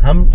हम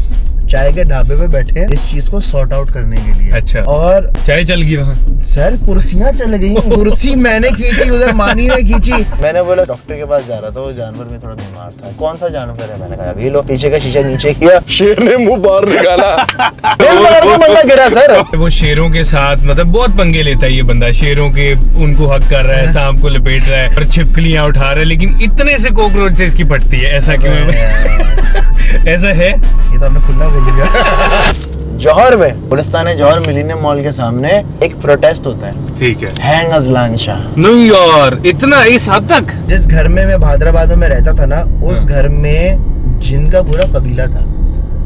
चाय के ढाबे पे बैठे हैं इस चीज को सॉर्ट आउट करने के लिए। अच्छा। और चाय चल गई वहाँ? सर कुर्सियाँ चल गई, कुर्सी मैंने खींची, उधर मानी ने खींची। मैंने बोला डॉक्टर के पास जा रहा था, वो जानवर में थोड़ा बीमार था। कौन सा जानवर है? मैंने कहा अभी लो। पीछे का शीशा नीचे किया, शेर ने मुंह बाहर निकाला। दिल पकड़ के बंदा गिरा सर। वो शेरों के साथ मतलब बहुत पंगे लेता है ये बंदा, शेरों के उनको हक कर रहा है, सांप को लपेट रहा है और छिपकलियां उठा रहा है, लेकिन इतने से कॉकरोच से इसकी फटती है। ऐसा क्यों है? ऐसा है? ये तो हमने खुला बोल दिया। जौहर में गुलिस्तान जौहर मिलीनियम मॉल के सामने एक प्रोटेस्ट होता है। ठीक है। Hang Azlan Shah. नहीं यार, इतना इस हद तक? जिस घर में मैं हैदराबाद में रहता था ना, उस घर में जिनका पूरा कबीला था।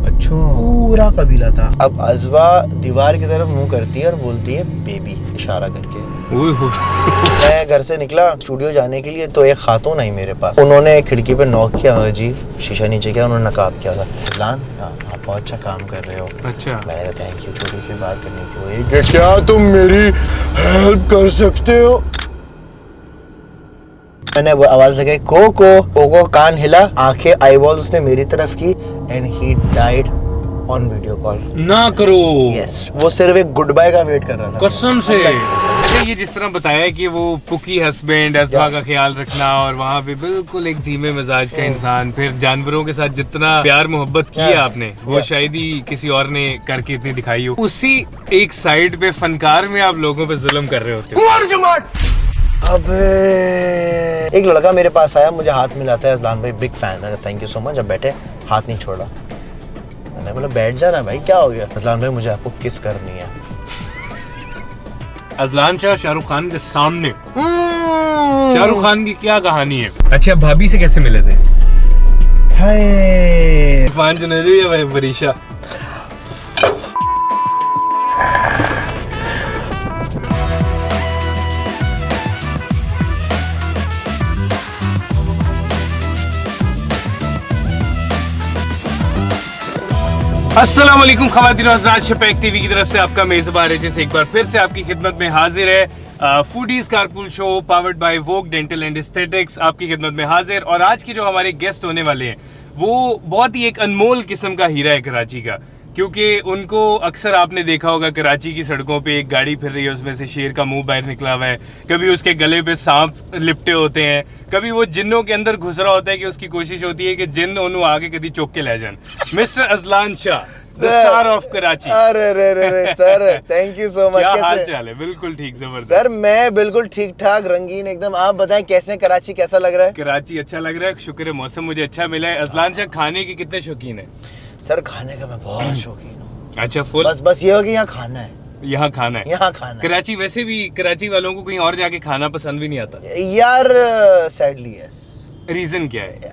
अच्छा। पूरा कबीला था। अब अजवा दीवार की तरफ मुंह करती है और बोलती है बेबी, इशारा करके। मैं घर से निकला स्टूडियो जाने के लिए, तो एक खातून आई मेरे पास। उन्होंने खिड़की पे नॉक किया, जी शीशा नीचे किया, उन्होंने नकाब किया था। अजलान, आप बहुत अच्छा काम कर रहे हो। अच्छा। मैंने कहा थैंक यू, छोटी सी बात करनी थी। वो क्या तुम मेरी हेल्प कर सकते हो? मैंने वो आवाज लगाई को कान हिला, आंखें आईबॉल उसने मेरी तरफ की and he died on video call. ना करो। यस, वो सिर्फ एक गुड बाय का वेट कर रहा था कसम से। अच्छा, ये जिस तरह बताया कि वो पुकी हस्बैंड, अज़वा का ख्याल रखना और वहाँ पे बिल्कुल एक धीमे मिजाज का इंसान, फिर जानवरों के साथ जितना प्यार मोहब्बत की है आपने, वो शायद ही किसी और ने करके इतनी दिखाई हो। उसी एक साइड पे फनकार में आप लोगों पे जुल्म कर रहे होते हो। अब एक लड़का मेरे पास आया, मुझे हाथ मिलाता है, अजलान भाई बिग फैन है, थैंक यू सो मच। अब बैठे, हाथ नहीं छोड़ा। मैंने बोला बैठ जाना भाई, क्या हो गया? अजलान भाई मुझे आपको किस करनी है। अजलान शाह शाहरुख खान के सामने। शाहरुख खान की क्या कहानी है? अच्छा, भाभी से कैसे मिले थे? हाय पांच जनवरी है भाई, बरीशा। अस्सलाम वालेकुम ख़वातीन और हज़रात, शपैक टीवी की तरफ से आपका मेज़बान रेजिस एक बार फिर से आपकी खिदमत में हाजिर है। Foodies carpool show powered by Vogue dental and aesthetics आपकी खिदमत में हाजिर। और आज के जो हमारे गेस्ट होने वाले हैं वो बहुत ही एक अनमोल किस्म का हीरा है कराची का, क्योंकि उनको अक्सर आपने देखा होगा कराची की सड़कों पे एक गाड़ी फिर रही है, उसमें से शेर का मुंह बाहर निकला हुआ है, कभी उसके गले पे सांप लिपटे होते हैं, कभी वो जिन्नों के अंदर घुस रहा होता है कि उसकी कोशिश होती है कि जिन्न उन्होंने आगे कभी चौक के ले जाए। Mister Azlan Shah, star of Karachi. अरे रे रे रे sir, thank you so much. क्या हाल चाल है? बिल्कुल ठीक, जबरदस्त सर। मैं बिल्कुल ठीक ठाक, रंगीन एकदम। आप बताएं कैसे कराची कैसा लग रहा है? कराची अच्छा लग रहा है, शुक्र है मौसम मुझे अच्छा मिला है। अजलान शाह, खाने की कितने शौकीन है? सर खाने का मैं बहुत शौकीन हूँ। अच्छा, फुल? बस ये हो कि यहाँ खाना है, यहाँ खाना है, यहाँ खाना है। कराची वैसे भी कराची वालों को कहीं और जाके खाना पसंद भी नहीं आता यार, सैडली यस। रीजन क्या है?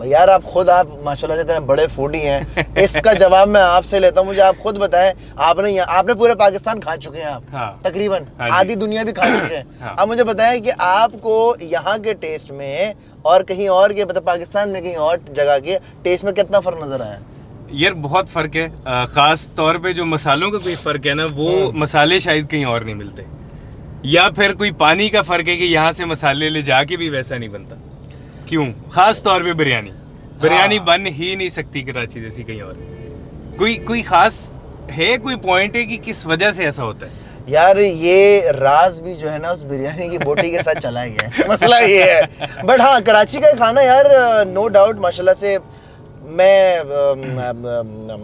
यार आप माशाल्लाह से इतने बड़े फूडी हैं, इसका जवाब मैं आपसे लेता हूँ। मुझे आप खुद बताएं, आपने पूरे पाकिस्तान खा चुके हैं आप। हाँ। तकरीबन आधी दुनिया भी खा चुके हैं। हाँ। अब मुझे बताएं कि आपको यहाँ के टेस्ट में और कहीं और के, मतलब पाकिस्तान में कहीं और जगह के टेस्ट में कितना फर्क नजर आया? यार बहुत फर्क है, खास तौर पे जो मसालों का कोई फर्क है ना, वो मसाले शायद कहीं और नहीं मिलते, या फिर कोई पानी का फर्क है कि यहाँ से मसाले ले जाके भी वैसा नहीं बनता। क्यों? खास तौर पे बिरयानी बन ही नहीं सकती कराची जैसी कहीं और। कोई खास है, कोई पॉइंट है कि किस वजह से ऐसा होता है? यार ये राज भी जो है ना उस बिरयानी की बोटी के साथ चला गया है। मसला ये है। बट हाँ, कराची का खाना यार नो डाउट माशाल्लाह से, मैं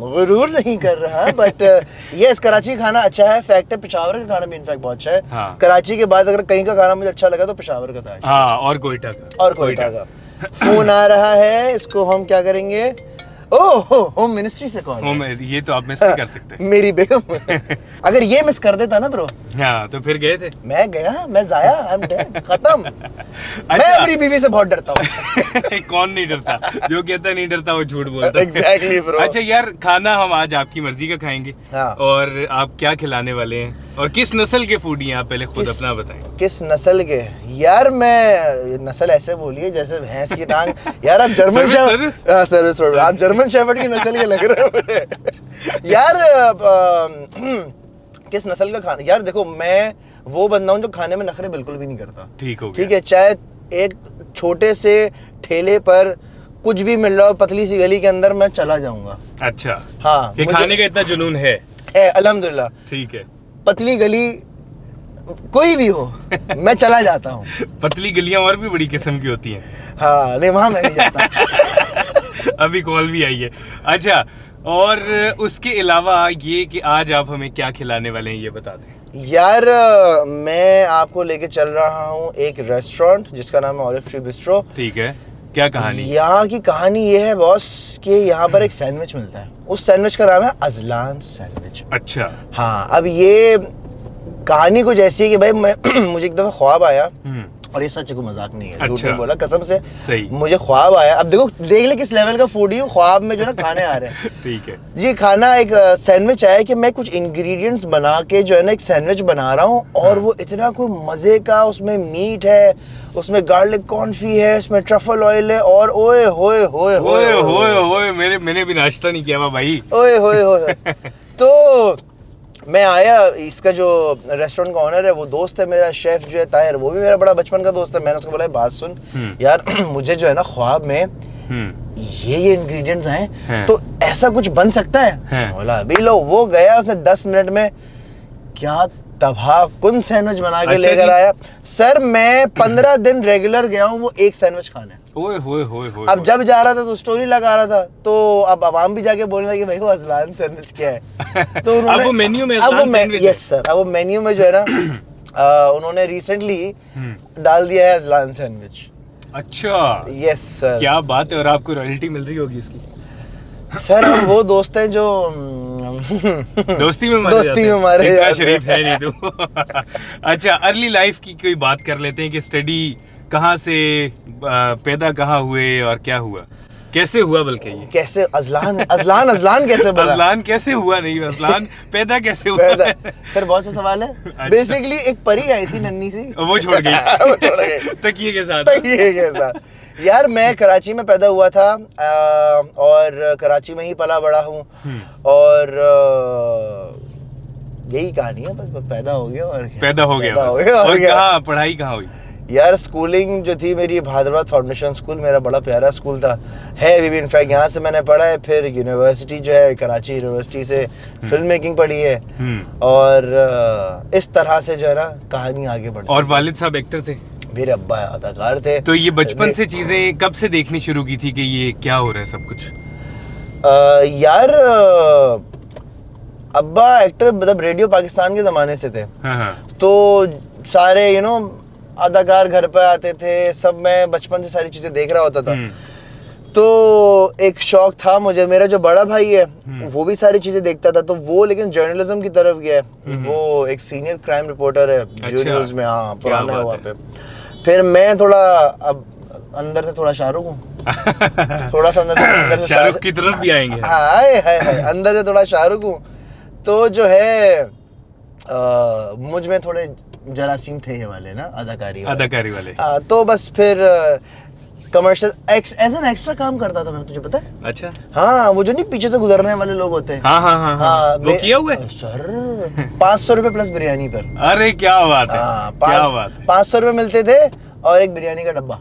गुरूर नहीं कर रहा, बट ये इस कराची का खाना अच्छा है। फैक्ट है, पेशावर का खाना भी इनफैक्ट बहुत अच्छा है। हाँ। कराची के बाद अगर कहीं का खाना मुझे अच्छा लगा तो पेशावर का था। हाँ, और कोयटा का। फोन आ रहा है, इसको हम क्या करेंगे? होम मिनिस्ट्री से कॉल। ये तो आप मिस नहीं कर सकते। मेरी बेगम। अगर ये मिस कर देता ना ब्रो। हाँ, तो फिर गए थे? मैं गया, मैं जाया, आई एम डेड, खत्म। अच्छा। मैं अपनी बीवी से बहुत डरता हूँ। कौन नहीं डरता? जो कहता नहीं डरता वो झूठ बोलता है। Exactly bro। अच्छा यार, खाना हम आज आपकी मर्जी का खाएंगे। हाँ। और आप क्या खिलाने वाले हैं और किस नस्ल के फूडी हैं आप? पहले खुद अपना बताएं। किस नस्ल के? यार मैं नस्ल ऐसे बोलिए जैसे भैंस की टांग। यार आप जर्मन सर्विस आप जर्मन शेफर्ड की नस्ल के लग रहे हो मुझे। यार किस नस्ल का खाना? यार देखो, मैं वो बंदा हूँ जो खाने में नखरे बिल्कुल भी नहीं करता। ठीक है, चाहे एक छोटे से ठेले पर कुछ भी मिल रहा हो पतली सी गली के अंदर मैं चला जाऊंगा। अच्छा, हाँ, ये खाने का इतना जुनून है अल्हम्दुलिल्लाह। ठीक है, पतली गली कोई भी हो मैं चला जाता हूँ। पतली गलियां और भी बड़ी किस्म की होती हैं। हाँ नहीं, वहां मैं नहीं जाता। अभी कॉल भी आई है। अच्छा, और उसके अलावा ये कि आज आप हमें क्या खिलाने वाले हैं ये बता दें। यार मैं आपको लेके चल रहा हूँ एक रेस्टोरेंट जिसका नाम है ऑलिव ट्री बिस्ट्रो। ठीक है, क्या कहानी? यहाँ की कहानी ये है बॉस कि यहाँ पर एक सैंडविच मिलता है, उस सैंडविच का नाम है अजलान सैंडविच। अच्छा। हाँ, अब ये कहानी कुछ ऐसी है कि भाई मैं मुझे एक दफा ख्वाब आया, और ये सच को मजाक नहीं है, झूठ नहीं बोला, कसम से सही। मुझे ख्वाब आया। अब देखो देख ले किस लेवल का फूडी हूँ, ख्वाब में जो ना खाने आ रहे हैं। ठीक है, ये खाना एक सैंडविच आया कि मैं कुछ इंग्रेडिएंट्स बना के जो है ना एक सैंडविच बना रहा हूँ, और वो इतना कोई मजे का, उसमें मीट है, उसमें गार्लिक कॉन्फी है, उसमें ट्रफल ऑयल है, और ओए होए होए होए होए होए, मैंने भी नाश्ता नहीं किया भाई। ओए होए होए। तो मैं आया, इसका जो रेस्टोरेंट का ऑनर है वो दोस्त है मेरा, शेफ जो है ताहिर, वो भी मेरा बड़ा बचपन का दोस्त है। मैंने उसको बोला बात सुन यार, मुझे जो है ना ख्वाब में ये इंग्रेडिएंट्स हैं, तो ऐसा कुछ बन सकता है? बोला अभी लो। वो गया, उसने 10 मिनट में क्या तबाहकुन सैंडविच बना के लेकर आया। सर मैं 15 दिन रेगुलर गया हूँ वो एक सैंडविच खाने। ओए होए होए होए। अब जब जा रहा था तो स्टोरी लगा रहा था, तो अब आवाम भी जाके बोलने लगे भाई वो अजलान सैंडविच क्या है। तो उन्होंने अब वो मेन्यू में अजलान सैंडविच है। यस सर, अब वो मेन्यू में जो है ना उन्होंने रिसेंटली डाल दिया है अजलान सैंडविच। अच्छा, यस सर, क्या बात है। और आपको रॉयल्टी मिल रही होगी उसकी? सर हम वो दोस्त हैं जो दोस्ती में मारे इतना शरीफ है नहीं तू। अच्छा, अर्ली लाइफ की कोई बात कर लेते हैं कि स्टडी कहाँ से, पैदा कहाँ हुए और क्या हुआ, कैसे हुआ, बल्कि ये कैसे अजलान कैसे बना? अजलान कैसे हुआ, नहीं अजलान पैदा कैसे हुआ? सर बहुत सा सवाल है। अच्छा। बेसिकली एक परी आई थी नन्ही सी, वो छोड़ गई तकिए के साथ। यार मैं कराची में पैदा हुआ था, और कराची में ही पला बड़ा हूँ, और यही कहानी है, बस पैदा हो गया और पैदा हो गया और कहाँ पढ़ाई कहाँ हुई? यार स्कूलिंग जो थी मेरी हैदराबाद फाउंडेशन स्कूल, मेरा बड़ा प्यारा स्कूल था, है अभी भी। इनफैक्ट यहाँ से मैंने पढ़ा है, फिर यूनिवर्सिटी जो है कराची यूनिवर्सिटी से फिल्म मेकिंग पढ़ी है, और इस तरह से जो है ना कहानी आगे बढ़ी। और वालिद साहब एक्टर थे? मेरे अब्बा अदाकार थे। तो ये बचपन से चीजें कब से देखनी शुरू की थी कि ये क्या हो रहा है सब कुछ? यार अब्बा एक्टर मतलब रेडियो पाकिस्तान के जमाने से थे। तो सारे अदाकार घर पे आते थे सब, मैं बचपन से सारी चीजें देख रहा होता था। तो एक शौक था मुझे, मेरा जो बड़ा भाई है वो भी सारी चीजें देखता था, तो वो लेकिन जर्नलिज्म की तरफ गया। वो एक सीनियर क्राइम रिपोर्टर है जियो न्यूज में, हाँ पुराना है वहाँ पे। फिर मैं थोड़ा अब अंदर से थोड़ा शाहरुख हूँ, थोड़ा सा अंदर से शाहरुख की तरफ भी आएंगे। हाय अंदर से थोड़ा शाहरुख हूँ, तो जो है मुझ में थोड़े जरासीम थे ये वाले ना, अदाकारी वाले। तो बस फिर कमर्शियल एज एन एक्स्ट्रा काम करता था मैं, तुझे पता है? अच्छा हाँ, वो जो नहीं पीछे से गुजरने वाले लोग होते हैं। हाँ, वो किया हुआ है सर। 500 रुपए प्लस बिरयानी पर। अरे क्या बात है, क्या बात है। 500 रुपए मिलते थे और एक बिरयानी का डब्बा।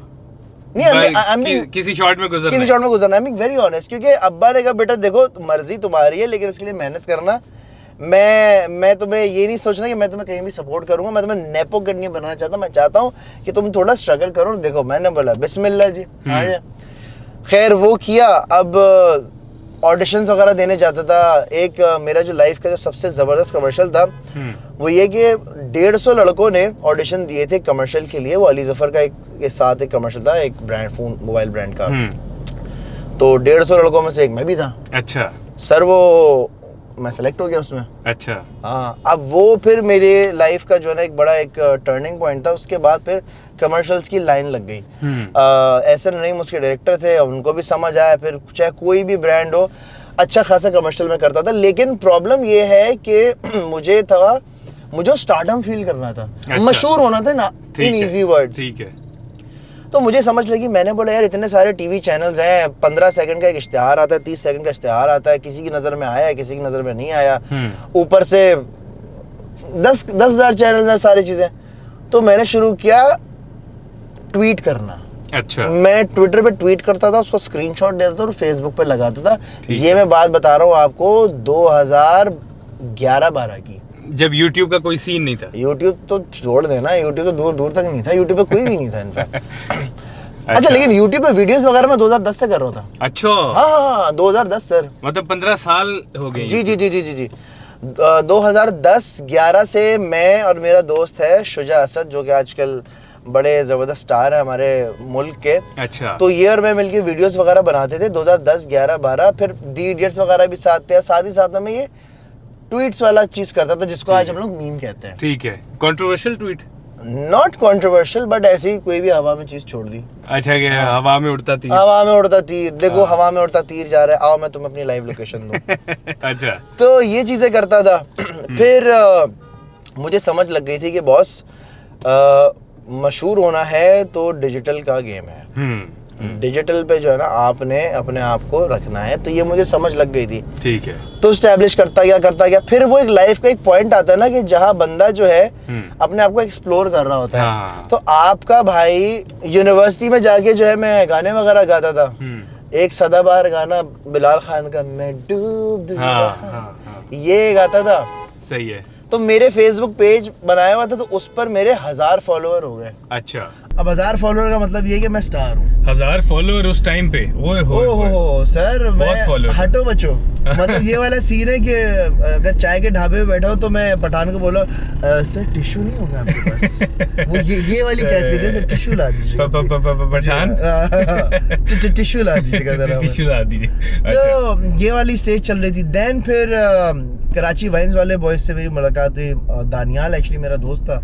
नहीं किसी शॉट में गुजरना, आई एम वेरी ऑनेस्ट, क्योंकि अब्बा ने कहा बेटा देखो मर्जी तुम्हारी है, लेकिन इसके लिए मेहनत करना। मैं तुम्हें ये नहीं सोचना कि मैं तुम्हें कहीं भी सपोर्ट करूंगा, मैं तुम्हें नेपो नहीं बनाना चाहता, मैं चाहता हूँ कि तुम थोड़ा स्ट्रगल करो। देखो मैंने बोला बिस्मिल्लाह जी, खैर वो किया। अब ऑडिशंस वगैरह देने जाता था। एक मेरा जो लाइफ का जो सबसे जबरदस्त कमर्शियल था वो ये कि 150 लड़कों ने ऑडिशन दिए थे कमर्शियल के लिए। वो अली जफर का एक साथ एक कमर्शियल था, एक ब्रांड फोन मोबाइल ब्रांड का। तो 150 लड़कों में से एक मैं भी था। अच्छा सर, वो मैं सेलेक्ट हो गया उसमें। अच्छा हाँ, अब वो फिर मेरे लाइफ का जो है ना एक बड़ा एक टर्निंग पॉइंट था। उसके बाद फिर कमर्शियल्स की लाइन लग गई। एहसन नईम उसके डायरेक्टर थे, उनको भी समझ आया, फिर चाहे कोई भी ब्रांड हो अच्छा खासा कमर्शियल में करता था। लेकिन प्रॉब्लम ये है कि मुझे स्टारडम फील करना था। अच्छा। मशहूर होना था ना, इन इजी वर्ड्स। ठीक है, तो मुझे समझ लगी, मैंने बोला यार इतने सारे टीवी चैनल्स हैं, 15 सेकंड का एक इश्तिहार आता है, 30 सेकंड का इश्तिहार आता है, किसी की नजर में आया है, किसी की नजर में नहीं आया, ऊपर से 10,000 चैनल हैं, सारी चीजें। तो मैंने शुरू किया ट्वीट करना। अच्छा। मैं ट्विटर पे ट्वीट करता था, उसको स्क्रीनशॉट देता था और फेसबुक पे लगाता था। ये मैं बात बता रहा हूँ आपको 2011-12 की, जब YouTube का कोई सीन नहीं था। YouTube तो छोड़ देना, YouTube तो दूर दूर तक नहीं था, YouTube पे कोई भी नहीं था इनफैक्ट। अच्छा, लेकिन YouTube पे वीडियोस वगैरह मैं 2010 से कर रहा था। अच्छा। हाँ, 2010 सर, मतलब 15 साल हो गए। जी जी जी जी जी जी 2010-11 से मैं और मेरा दोस्त है शुजा असद, जो कि आजकल बड़े जबरदस्त स्टार है हमारे मुल्क के। अच्छा। तो ये और मैं मिलके वीडियोस वगैरह बनाते थे 2010-11-12। फिर दी इडियट्स वगैरह भी साथ थे, साथ ही साथ में मैं ये ट्वीट्स वाला चीज करता था जिसको आज हम लोग मीम कहते हैं। ठीक है, controversial tweet, not controversial but ऐसे ही कोई भी हवा में चीज छोड़ दी। अच्छा, क्या हवा में उड़ता तीर? हवा में उड़ता तीर, देखो हवा में उड़ता तीर जा रहा है, आओ मैं तुम्हें अपनी लाइव लोकेशन दूं। अच्छा। तो ये चीजें करता था। फिर मुझे समझ लग गई थी कि बॉस मशहूर होना है तो डिजिटल का गेम है। डिजिटल पे जो है ना आपने अपने आप को रखना है, तो ये मुझे समझ लग गई थी। ठीक है। तो स्टैब्लिश करता गया। फिर वो एक लाइफ का एक पॉइंट आता है ना कि जहाँ बंदा जो है अपने आप को एक्सप्लोर कर रहा होता है। हाँ। तो आपका भाई यूनिवर्सिटी में जाके जो है मैं गाने वगैरह गाता था। एक सदाबहार गाना बिलाल खान का, मैं डूब रहा, ये गाता था। सही है। तो मेरे फेसबुक पेज बनाया हुआ था, तो उस पर मेरे 1000 फॉलोअर हो गए। अच्छा। अब 1000 फॉलोअर का मतलब ये कि मैं स्टार हूँ। 1000 फॉलोअर उस टाइम पे? ओए हो सर, मैं हटो बचो। मतलब ये वाला सीन है कि अगर चाय के ढाबे पे बैठा हूँ तो मैं पठान को बोला सर टिश्यू नहीं होगा आपके पास? वो ये वाली कैफियत है, सर टिश्यू ला दीजिए पठान, टिश्यू ला दीजिएगा, टिश्यू ला दीजिए। तो ये वाली स्टेज चल रही थी। देन फिर कराची वाइन्स वाले बॉयज से मेरी मुलाकात हुई। दानियाल एक्चुअली मेरा दोस्त था।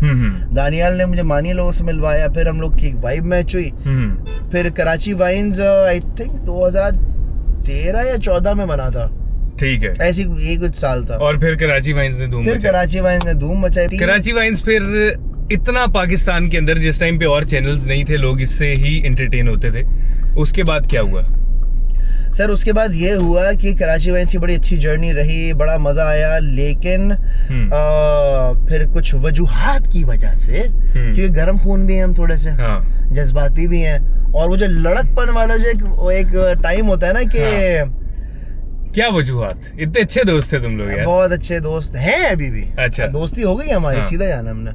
दानियाल ने मुझे मानी लोगों से मिलवाया, फिर हम लोग की वाइब मैच हुई। फिर कराची वाइन्स आई थिंक 2013 या 14 में बना था। ठीक है, ऐसी ये कुछ साल था। और फिर कराची वाइन्स ने धूम मचाई। कराची वाइन्स फिर इतना पाकिस्तान के अंदर जिस टाइम पे और चैनल्स नहीं थे, लोग इससे ही एंटरटेन होते थे। उसके बाद क्या हुआ सर? उसके बाद ये हुआ कि कराची वाइन्स की बड़ी अच्छी जर्नी रही, बड़ा मजा आया, लेकिन फिर कुछ वजूहात की वजह से, क्योंकि गर्म खून भी हैं हम थोड़े से, जज्बाती भी हैं, और वो जो लड़कपन वाला जो एक टाइम होता है ना कि क्या वजूहात? इतने अच्छे दोस्त थे तुम लोग यार। बहुत अच्छे दोस्त हैं अभी भी। अच्छा, दोस्ती हो गई हमारी। सीधा जाना हमने।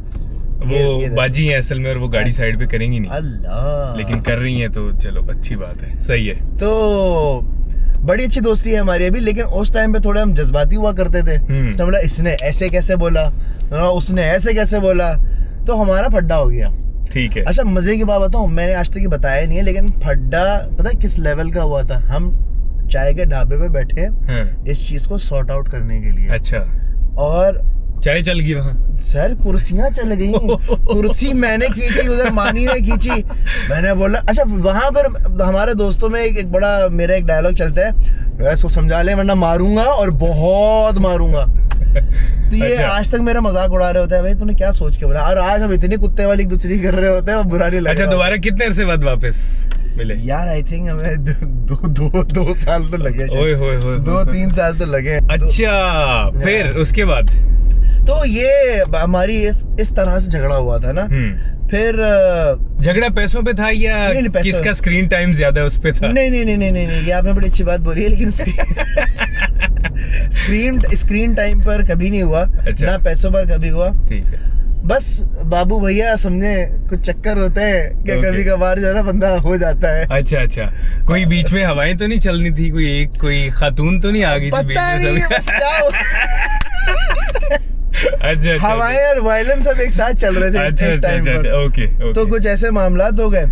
वो बाजी है असल में, और वो गाड़ी साइड पे करेंगी नहीं, अल्लाह, लेकिन कर रही हैं तो चलो अच्छी बात है। सही है। तो बड़ी अच्छी दोस्ती है हमारी अभी, लेकिन उस टाइम पे थोड़े हम जज्बाती हुआ करते थे। उसने बोला इसने ऐसे कैसे बोला, उसने ऐसे कैसे बोला, तो हमारा फड्डा हो गया। ठीक है। अच्छा, मजे की बात बताऊं, मैंने आज तक ये बताया नहीं है, लेकिन फड्डा पता है किस लेवल का हुआ था? हम चाय के ढाबे पे बैठे इस चीज को सॉर्ट आउट करने के लिए। अच्छा। और चाय चल गई वहाँ? सर कुर्सियां चल गई। कुर्सी मैंने खींची, उधर मानी ने खींची। मैंने बोला अच्छा, वहां पर हमारे दोस्तों में एक बड़ा मेरा एक डायलॉग चलता है, इसको समझा ले वरना मारूंगा और बहुत मारूंगा। तो ये अच्छा। आज तक मेरा मजाक उड़ा रहे होते हैं, भाई तूने क्या सोच के बोला, और आज हम इतनी कुत्ते वाली एक दूसरी कर रहे होते हैं, बुरा नहीं लगता। अच्छा, दोबारा कितने अरसे बाद वापस मिले यार? आई थिंक हमें दो साल तो लगे। ओए होए होए, 2-3 साल तो लगे। अच्छा, फिर उसके बाद तो ये हमारी इस तरह से झगड़ा हुआ था ना। फिर झगड़ा पैसों पे था या किसका स्क्रीन टाइम ज्यादा उस पे था? नहीं, ये आपने बड़ी अच्छी बात बोली है, लेकिन स्क्रीन टाइम पर कभी नहीं हुआ। अच्छा। ना पैसों पर कभी हुआ। ठीक है। बस बाबू भैया समझे कुछ चक्कर होते हैं कि कभी कभार जो है ना बंदा हो जाता है। अच्छा, कोई बीच में हवाएं तो नहीं चलनी थी? कोई खातून तो नहीं आ गई थी बीच में? अच्छा, हवाएं और वायलेंस सब एक साथ चल रहे थे। अच्छा, ओके। तो कुछ ऐसे मामलात हो गए।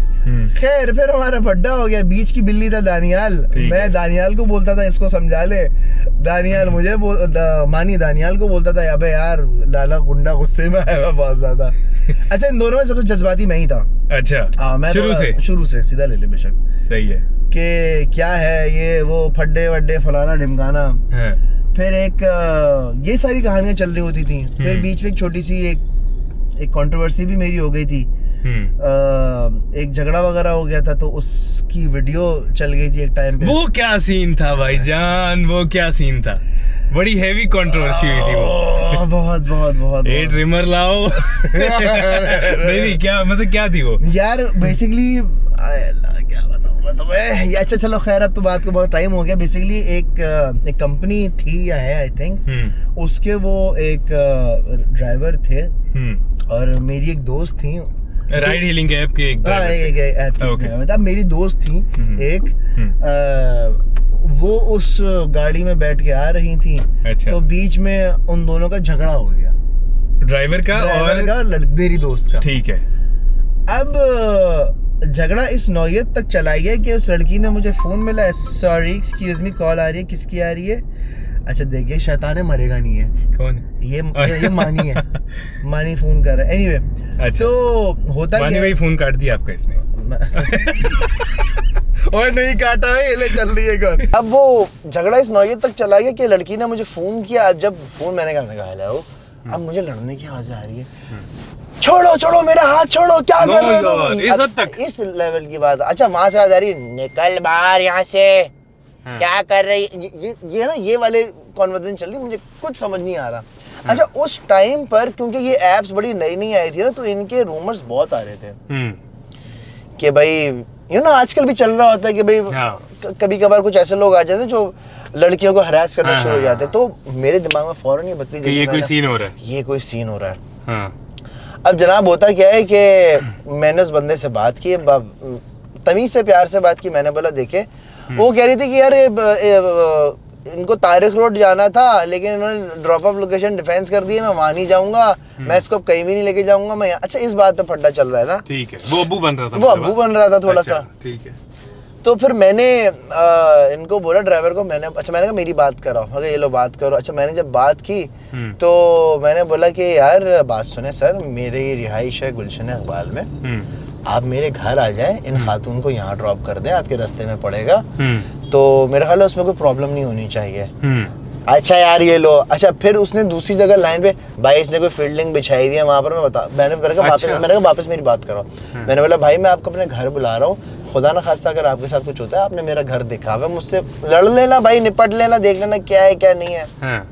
खैर, फिर हमारा बड्डा हो गया। बीच की बिल्ली था दानियाल। मैं दानियाल को बोलता था इसको समझा ले, दानियाल मुझे मानी दानियाल को बोलता था अबे यार लाला गुंडा गुस्से में है बहुत ज्यादा। अच्छा, इन दोनों में सबसे जज्बाती मैं ही था। अच्छा, मैं शुरू से सीधा ले बेशक। सही है कि क्या है ये वो फड्डे वड्डे फलाना ढिमकाना। फिर एक ये सारी कहानियां चल रही होती थी। फिर बीच में एक छोटी सी एक कंट्रोवर्सी भी मेरी हो गई थी। एक झगड़ा वगैरह हो गया था, तो उसकी वीडियो चल गई थी एक टाइम पे। वो क्या सीन था भाईजान? वो क्या सीन था? बड़ी हैवी कंट्रोवर्सी हुई थी वो। बहुत ए ट्रिमर लाओ। नहीं, क्या मतलब क्या थी वो? यार बेसिकली अल्लाह क्या बताऊं मैं तुम्हें। अच्छा चलो खैर, अब तो बात को बहुत टाइम हो गया। बेसिकली एक कंपनी थी या है आई थिंक, उसके वो एक ड्राइवर थे और मेरी एक दोस्त थी, राइड हीलिंग ऐप के एक ऐप की, मतलब मेरी दोस्त थी एक, वो उस गाड़ी में बैठ के आ रही थी। अच्छा। तो बीच में उन दोनों का झगड़ा हो गया, ड्राइवर का और मेरी दोस्त का। ठीक है। अब झगड़ा इस नौयत तक चला गया कि उस लड़की ने मुझे फोन मिला, सॉरी एक्सक्यूज मी, कॉल आ रही है, किसकी आ रही है? अच्छा देखिए, शैतान है, मरेगा नहीं है। कौन? ये मानी है, मानी फोन कर रहा है। एनीवे, अच्छा। तो होता मानी भाई फोन काट दिया आपका इसने। और नहीं काटा है, ये ले चल रही है घर। अब वो झगड़ा इस नौयत तक चला गया कि लड़की ने मुझे फोन किया। अब जब फोन मैंने कहा हेलो, अब मुझे लड़ने की आवाज आ रही है, छोड़ो छोड़ो मेरा हाथ छोड़ो, क्या कर रहे हो तुम? इस हद तक, इस लेवल की बात। अच्छा वहां से आवाज आ रही है, निकल बाहर यहाँ से, क्या कर रही? ये ना, ये वाले कॉन्वर्सेशन चल रही, मुझे कुछ समझ नहीं आ रहा। अच्छा उस टाइम पर क्योंकि ये एप्स बड़ी नई नई आई थी ना, तो इनके रूमर्स बहुत आ रहे थे कि भाई आजकल भी चल रहा होता है कि भाई कभी कभार कुछ ऐसे लोग आ जाते हैं जो लड़कियों को हरास करना शुरू हो जाते हैं। तो मेरे दिमाग में फौरन ये बत्ती जली, ये कोई सीन हो रहा है, ये कोई सीन हो रहा है। अब जनाब होता क्या है कि मैंने उस बंदे से बात की, तमीज से प्यार से बात की। मैंने बोला देखे, वो कह रही थी कि यार इनको तारिक रोड जाना था, लेकिन इन्होंने ड्रॉप ऑफ लोकेशन डिफेंस कर दी है, मैं वहां नहीं जाऊंगा, मैं इसको कहीं भी नहीं लेके जाऊंगा मैं। अच्छा इस बात पे फड्डा चल रहा है ना। ठीक है, वो अब्बू बन रहा था, वो अब्बू बन रहा था थोड़ा सा। ठीक है। तो फिर मैंने इनको बोला, ड्राइवर को, मैंने कहा मेरी बात कराओ। अगर ये लो बात करो। अच्छा मैंने जब बात की तो मैंने बोला कि यार बात सुने सर, मेरी रिहाइश है गुलशन इकबाल में, आप मेरे घर आ जाएं, इन खातून को यहाँ ड्रॉप कर दें, आपके रास्ते में पड़ेगा, तो मेरे ख्याल है उसमें कोई प्रॉब्लम नहीं होनी चाहिए। अच्छा यार ये लो। अच्छा फिर उसने दूसरी जगह लाइन पे, भाई इसने कोई फील्डिंग बिछाई हुई है वहां पर, मैंने कहा वापस मेरी बात करो। मैंने बोला भाई मैं आपको अपने घर बुला रहा हूँ, खुदा ना खास्ता अगर आपके साथ कुछ होता है, आपने मेरा घर देखा हुआ, मुझसे लड़ लेना भाई, निपट लेना, देख लेना क्या है क्या नहीं है।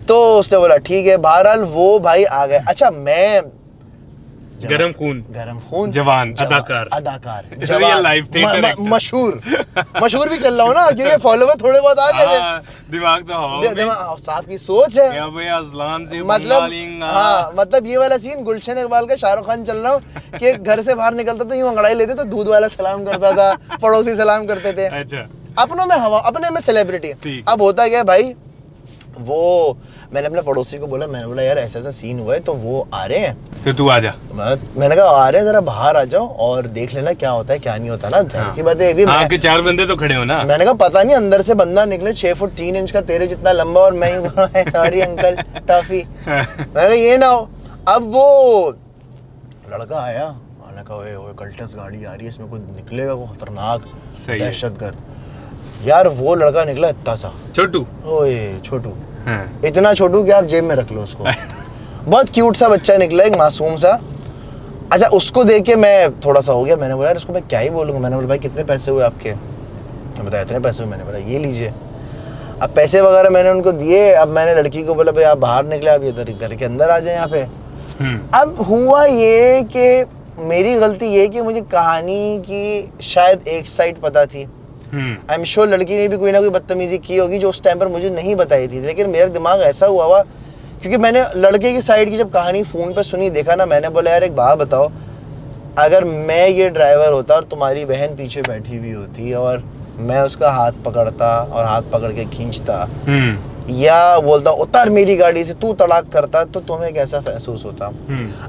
तो उसने बोला ठीक है। बहरहाल वो भाई आ गए। अच्छा मैं गरम खून जवान अदाकार रियल लाइफ मशहूर भी चल रहा हूँ ना, क्योंकि फॉलोवर थोड़े बहुत आ गए थे। दिमाग तो साथ की सोच है, मतलब ये वाला सीन गुलशन इकबाल का शाहरुख खान चल रहा हूँ कि घर से बाहर निकलता था, यूं अंगड़ाई लेते तो दूध वाला सलाम करता था, पड़ोसी सलाम करते थे। अच्छा। अपनों में हवा, अपने में सेलिब्रिटी। अब होता क्या भाई, वो मैंने अपने पड़ोसी को बोला, मैंने बोला यार ऐसा ऐसा सीन हुआ है, तो वो आ रहे हैं, तो तू आ जा। मैंने कहा आ रहे हैं, जरा बाहर आ जाओ और देख लेना क्या होता है क्या नहीं होता ना। जाहिर सी बात है, आपके 4 बंदे तो खड़े हो ना। मैंने कहा पता नहीं अंदर से बंदा निकले 6 फुट 3 इंच का, तेरे जितना लंबा, और मैं ही सॉरी अंकल टॉफी। मैंने कहा ये ना हो। अब वो लड़का आया, मैंने कहा ओए कल्टस गाड़ी आ रही है, इसमें कोई निकलेगा कोई खतरनाक दहशतगर्द। यार वो लड़का निकला इतना सा छोटू, ओए छोटू, इतना छोटू कि आप जेब में रख लो उसको। बहुत क्यूट सा बच्चा निकला, एक मासूम सा। अच्छा उसको देख के मैं थोड़ा सा हो गया। मैंने बोला यार इसको मैं क्या ही बोलूँगा। मैंने बोला भाई कितने पैसे हुए आपके? मैं बताया इतने पैसे हुए। मैंने बोला ये लीजिए। अब पैसे वगैरह मैंने उनको दिए। अब मैंने लड़की को बोला भाई आप बाहर निकले, आप इधर घर के अंदर आ जाए यहाँ पे। अब हुआ ये कि मेरी गलती ये कि मुझे कहानी की शायद एक साइड पता थी। आई एम श्योर लड़की ने भी कोई ना कोई बदतमीजी की होगी जो उस टाइम पर मुझे नहीं बताई थी, लेकिन मेरा दिमाग ऐसा हुआ क्योंकि मैंने लड़के की साइड की जब कहानी फ़ोन पे सुनी, देखा ना, मैंने बोला यार एक बात बताओ, अगर मैं ये ड्राइवर होता और तुम्हारी बहन पीछे बैठी हुई होती और मैं उसका हाथ पकड़ता और हाथ पकड़ के खींचता या बोलता उतर मेरी गाड़ी से, तू तड़ाक करता, तो तुम्हें कैसा महसूस होता?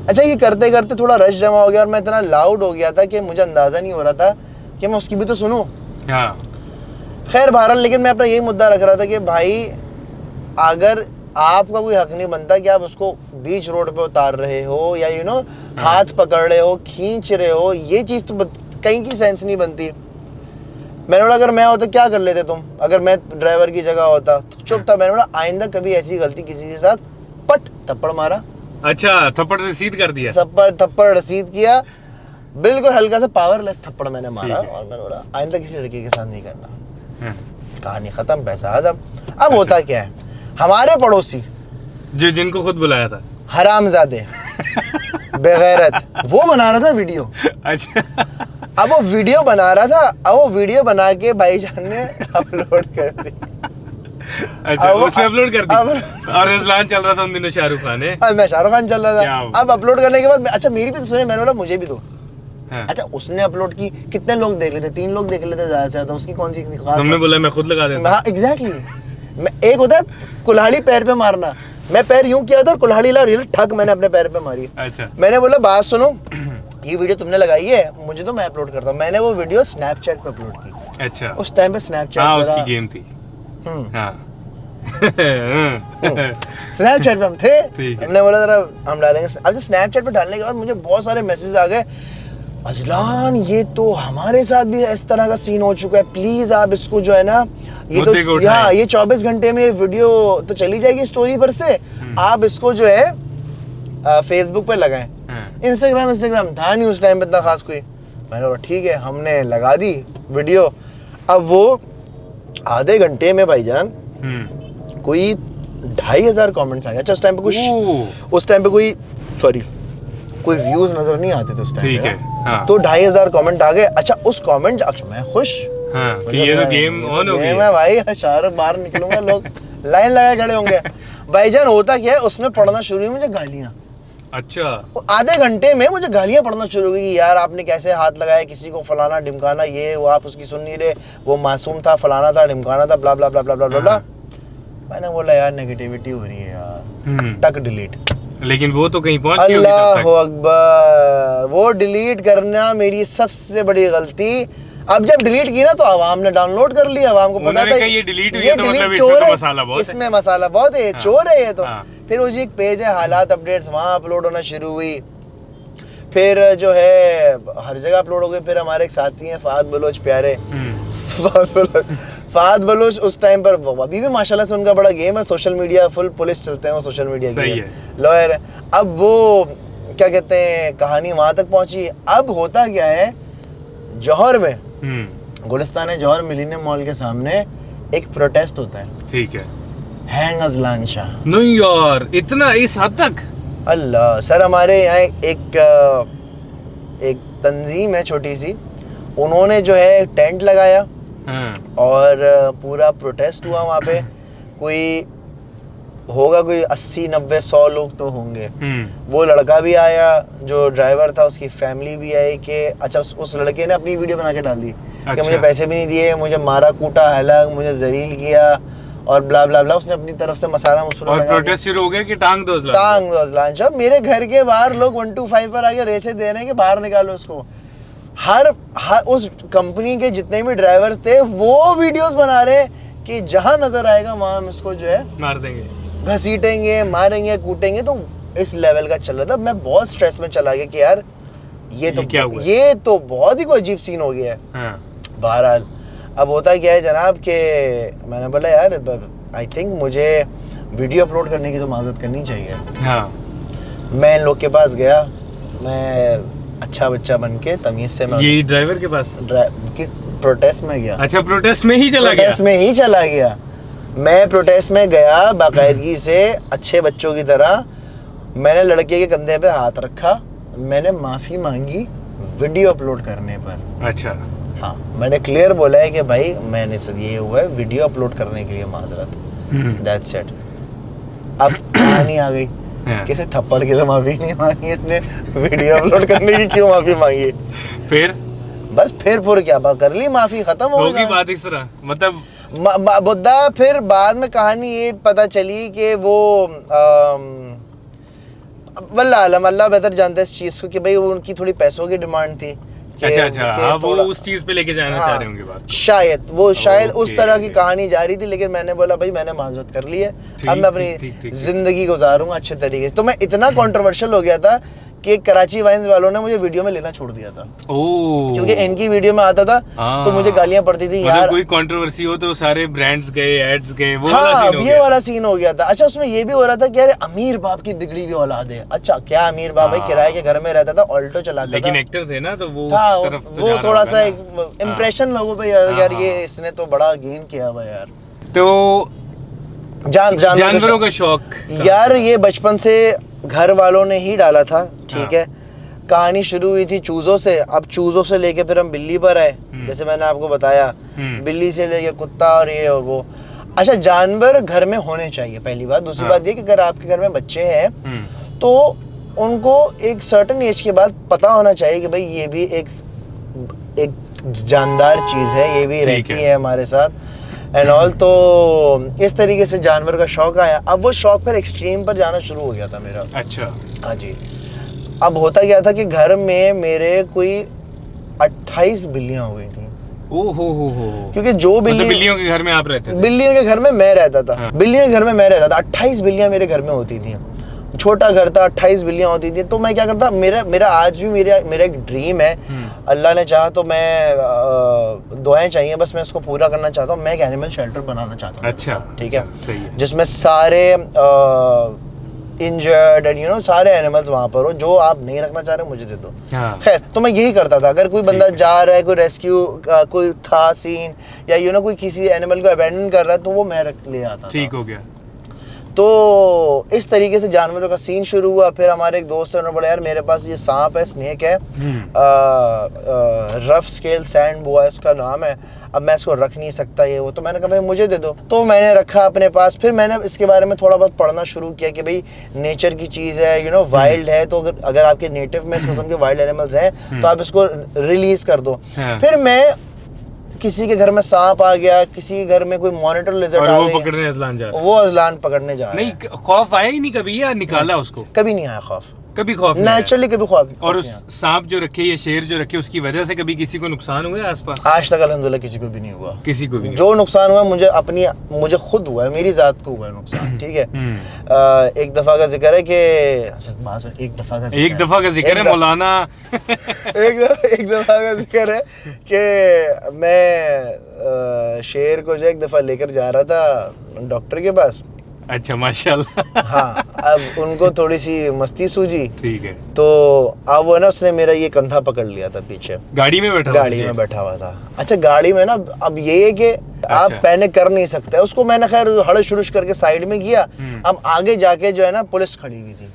अच्छा ये करते करते थोड़ा रश जमा हो गया और मैं इतना लाउड हो गया था कि मुझे अंदाज़ा नहीं हो रहा था कि मैं उसकी भी तो सुनूं। खैर बहरहाल, लेकिन मैं अपना यही मुद्दा रख रहा था कि भाई अगर आपका कोई हक नहीं बनता कि आप उसको बीच रोड पे उतार रहे हो या हाथ पकड़ रहे हो, खींच रहे हो, ये चीज़ तो कहीं की सेंस नहीं बनती। मैंने बोला अगर मैं होता क्या कर लेते तुम, अगर मैं ड्राइवर की जगह होता तो चुप था। मैंने बोला आइंदा कभी ऐसी गलती किसी के साथ, पट थप्पड़ मारा। अच्छा थप्पड़ रसीद कर दिया? थप्पड़ रसीद किया, बिल्कुल हल्का सा पावरलेस थप्पड़ मैंने मारा और मैंने बोला आइंदा किसी लड़की के साथ नहीं करना। कहानी खत्म, पैसा आजम। अब होता क्या है, हमारे पड़ोसी जो जिनको खुद बुलाया था हरामजादे बेगैरत, वो बना रहा था वीडियो। अच्छा अब वो वीडियो बना रहा था, अब वो वीडियो बना के भाईजान ने अपलोड कर दी। अच्छा, उसने अपलोड कर दी। और रज़लान चल रहा था उन दिनों शाहरुख खान है। मैं शाहरुख खान चल रहा था। अब अपलोड करने के बाद अच्छा मेरी भी तो सुने, मैंने बोला मुझे भी दो। हाँ। अच्छा उसने अपलोड की, कितने लोग देख लेते? 3 लोग देख लेते ज्यादा से ज्यादा, उसकी कौन सी खास? तुमने बोला मैं खुद लगा देता। हाँ एग्जैक्टली। मैं एक होता है कुल्हाड़ी पैर पे मारना, मैं पैर यूं किया था और कुल्हाड़ी ला रियल ठक मैंने अपने पैर पे मारी। अच्छा मैंने बोला बात सुनो, ये वीडियो तुमने लगाई है, मुझे तो मैं अपलोड करता हूँ। मैंने वो वीडियो स्नैपचैट पे अपलोड की। अच्छा, उस टाइम पे स्नैपचैट हाँ उसकी गेम थी। हाँ स्नैपचैट पे हम थे, ठीक है। हमने बोला जरा हम डालेंगे। अब जो स्नैपचैट पे डालने के बाद मुझे बहुत सारे मैसेज आ गए, अजलान ये तो हमारे साथ भी इस तरह का सीन हो चुका है, प्लीज आप इसको जो है ना, ये तो यहाँ ये 24 घंटे में वीडियो तो चली जाएगी स्टोरी पर से, आप इसको जो है फेसबुक पे लगाएं। इंस्टाग्राम था नहीं उस टाइम पे इतना खास कोई। मैंने बोला ठीक है, हमने लगा दी वीडियो। अब वो आधे घंटे में भाईजान कोई 2500 कमेंट्स आ गया। अच्छा उस टाइम पे कुछ, उस टाइम पे कोई व्यूज नजर नहीं आते थे उस टाइम पे। हाँ। तो 2500 कमेंट आ गए। अच्छा उस कमेंट, अच्छा मैं खुश, हाँ, कि ये तो गेम ऑन हो गई है भाई, शाहरुख बाहर निकलूंगा, लोग लाइन लगाए खड़े होंगे। भाईजान होता क्या है, उसमें पढ़ना शुरू हुई मुझे गालियां। अच्छा, आधे घंटे में मुझे गालियां पढ़ना शुरू हुई कि यार आपने कैसे हाथ लगाया किसी को, फलाना ढिमकाना, ये वो, आप उसकी सुन नहीं रहे, वो मासूम था, फलाना था, ढिमकाना था, ब्ला ब्ला ब्ला ब्ला ब्ला ब्ला। मैंने बोला यार नेगेटिविटी हो रही है यार, टक डिलीट। लेकिन वो तो कहीं पहुंच गई होगी तब तक। अल्लाह अकबर, वो डिलीट करना मेरी सबसे बड़ी गलती। अब जब डिलीट की ना तो आवाम ने डाउनलोड कर लिया, आवाम को पता था ये डिलीट हुई है, तो मतलब चोर है, मसाला बहुत है, इसमें मसाला बहुत है, हाँ, चोर है ये तो। हाँ। फिर वो जी एक पेज है हालात अपडेट्स, वहाँ अपलोड होना शुरू हुई। फिर जो है हर जगह अपलोड हो गई। फिर हमारे एक साथी हैं फहद बलोच प्यारे, फहद बलोच उस टाइम पर, अभी भी माशाल्लाह से उनका बड़ा गेम है, सोशल मीडिया फुल पुलिस चलते हैं वो, सोशल मीडिया सही है, लॉयर है। अब वो क्या कहते हैं, कहानी वहां तक पहुंची। अब होता क्या है, जौहर में गुलिस्तान जौहर मिलीनियम मॉल के सामने एक प्रोटेस्ट होता है। ठीक है, हैंग अजलान शाह। नहीं यार, इतना इस हद तक? अल्लाह सर, हमारे यहाँ एक तंजीम है छोटी सी, उन्होंने जो है टेंट लगाया। हाँ। और पूरा प्रोटेस्ट हुआ वहाँ पे। कोई होगा कोई 80-90-100 लोग तो होंगे। वो लड़का भी आया जो ड्राइवर था, उसकी फैमिली भी आई कि अच्छा उस लड़के ने अपनी वीडियो बना के डाल दी कि मुझे पैसे भी नहीं दिए, मुझे मारा कूटा हलाक, मुझे जलील किया और ब्ला ब्ला ब्ला। उसने अपनी तरफ से मसाला मसूला और प्रोटेस्ट शुरू हो गया कि टांग दो अजलान शाह। मेरे घर के बाहर लोग 125 पर आके रेसे दे रहे हैं कि बाहर निकालो उसको। हर उस कंपनी के जितने भी ड्राइवर्स थे वो वीडियोस बना रहे हैं कि जहां नजर आएगा वहां हम इसको जो है मार देंगे, घसीटेंगे, मारेंगे, कूटेंगे। तो इस लेवल का चल रहा था। मैं बहुत स्ट्रेस में चला गया कि यार ये तो बहुत ही कोई अजीब सीन हो गया है। हाँ। बहरहाल अब होता क्या है जनाब कि मैंने बोला यार आई थिंक मुझे वीडियो अपलोड करने की तो माजरत करनी चाहिए। हाँ। मैं इन लोग के पास गया, मैं अच्छा बच्चा बन के तमीज से मैं ये ड्राइवर के पास प्रोटेस्ट में गया। अच्छा, प्रोटेस्ट में ही चला गया? प्रोटेस्ट में ही चला गया। मैं प्रोटेस्ट में गया बाकायदगी से, अच्छे बच्चों की तरह। मैंने लड़के के कंधे पे हाथ रखा, मैंने माफ़ी मांगी वीडियो अपलोड करने पर। अच्छा। हाँ, मैंने क्लियर बोला है कि भाई मैंने से ये हुआ है, वीडियो अपलोड करने के लिए माजरत, दैट्स इट। अब कहानी आ गई, कैसे थप्पड़ के तो माफ़ी नहीं मांगी इसने, वीडियो अपलोड करने की क्यों माफ़ी मांगी? फिर बस फिर क्या बात कर ली, माफ़ी ख़त्म हो गई बात इस तरह, मतलब बुद्धा। फिर बाद में कहानी ये पता चली कि वो वल्लाह आलम, अल्लाह बेहतर जानता है इस चीज़ को, कि भाई वो उनकी थोड़ी पैसों की डिमांड थी। अच्छा, हाँ, वो उस चीज पे लेके जाना चाह रहे होंगे बात। शायद उस तरह की कहानी जारी थी। लेकिन मैंने बोला भाई मैंने माजरत कर ली है, अब मैं अपनी जिंदगी गुजारूंगा अच्छे तरीके से। तो मैं इतना कंट्रोवर्शियल हो गया था कि कराची वाइन्स वालों ने मुझे वीडियो में लेना छोड़ दिया था। क्योंकि इनकी वीडियो में आता था तो मुझे गालियां पड़ती थी यार। कोई कंट्रोवर्सी हो तो सारे ब्रांड्स गए, एड्स गए, वो वाला सीन हो गया था। अच्छा, उसमें ये भी हो रहा था कि यार अमीर बाप की बिगड़ी हुई औलाद है। अच्छा, क्या अमीर बाप भाई किराए के घर में रहता था, ऑल्टो चलाता था, लेकिन एक्टर थे ना, तो वो वो थोड़ा सा एक इम्प्रेशन लोगों पे यार ये इसने तो बड़ा गेन किया हुआ यार। तो जानवरों का शौक यार ये बचपन से घर वालों ने ही डाला था, ठीक है। कहानी शुरू हुई थी चूजों से, अब चूजों से लेके फिर हम बिल्ली पर आए, जैसे मैंने आपको बताया, बिल्ली से लेके कुत्ता और ये और वो। अच्छा, जानवर घर में होने चाहिए, पहली बात। दूसरी बात ये कि अगर आपके घर में बच्चे हैं तो उनको एक सर्टेन एज के बाद पता होना चाहिए कि भाई ये भी एक जानदार चीज है, ये भी रहती है हमारे साथ एंड ऑल। तो इस तरीके से जानवर का शौक आया। अब वो शौक फिर एक्सट्रीम पर जाना शुरू हो गया था मेरा। अच्छा। हाँ जी। अब होता क्या था कि घर में मेरे कोई 28 बिल्लियां हो गई थी। ओहो। क्योंकि जो बिल्लियों के घर में आप रहते थे? बिल्लियों के घर में मैं रहता था। हाँ। बिल्लियों के घर में मैं रहता था। 28 बिल्लियां मेरे घर में होती थी। छोटा घर था, 28 बिल्लियां होती थी। तो मैं क्या करता, मेरा आज भी मेरा एक ड्रीम है, अल्लाह ने चाहा तो मैं दुआएं चाहिए बस, मैं इसको पूरा करना चाहता हूँ। मैं एक एनिमल शेल्टर बनाना चाहता हूँ। अच्छा, ठीक है, सही है। जिसमें सारे इंजर्ड एंड सारे एनिमल्स वहां पर हो, जो आप नहीं रखना चाह रहे मुझे दे दो। हाँ। खैर, तो मैं यही करता था। अगर कोई बंदा जा रहा है, कोई रेस्क्यू कोई था सीन, या कोई किसी एनिमल को अबैंडन कर रहा है, तो वो मैं ले आता। ठीक हो गया। तो इस तरीके से जानवरों का सीन शुरू हुआ। फिर हमारे एक दोस्त है, उन्होंने बोला यार मेरे पास ये सांप है, स्नेक है, रफ स्केल सैंड बोआ इसका नाम है, अब मैं इसको रख नहीं सकता ये वो। तो मैंने कहा भाई मुझे दे दो। तो मैंने रखा अपने पास। फिर मैंने इसके बारे में थोड़ा बहुत पढ़ना शुरू किया कि भाई नेचर की चीज़ है, वाइल्ड है, तो अगर आपके नेटिव में इस किस्म के वाइल्ड एनिमल्स हैं तो आप इसको रिलीज कर दो। फिर मैं किसी के घर में सांप आ गया, किसी के घर में कोई मॉनिटर लिजर्ड आ गया, पकड़ने अजलान जा रहा है। वो अजलान पकड़ने जा रहा है। नहीं, खौफ आया ही नहीं कभी, या निकाला उसको? कभी नहीं आया खौफ, कभी खौफ नेचुरली कभी खौफ। और उस सांप जो रखे या शेर जो रखे, उसकी वजह से कभी किसी को नुकसान हुआ आसपास? आज तक अल्हम्दुलिल्लाह किसी को भी नहीं हुआ। किसी को भी नहीं। जो नुकसान हुआ मुझे खुद हुआ है, मेरी जात को हुआ है नुकसान। ठीक है, एक दफा का जिक्र है कि एक दफा का जिक्र है मौलाना एक दफा का जिक्र है कि मैं शेर को जो एक दफा लेकर जा रहा था डॉक्टर के पास। अच्छा, माशाल्लाह। हाँ, अब उनको थोड़ी सी मस्ती सूझी। ठीक है। तो अब वो ना उसने मेरा ये कंधा पकड़ लिया था पीछे। गाड़ी में बैठा हुआ था। अच्छा, गाड़ी में ना अब ये है कि आप पैनिक कर नहीं सकते। उसको मैंने खैर हड़श हुड़श करके साइड में किया। अब आगे जाके जो है ना पुलिस खड़ी हुई थी,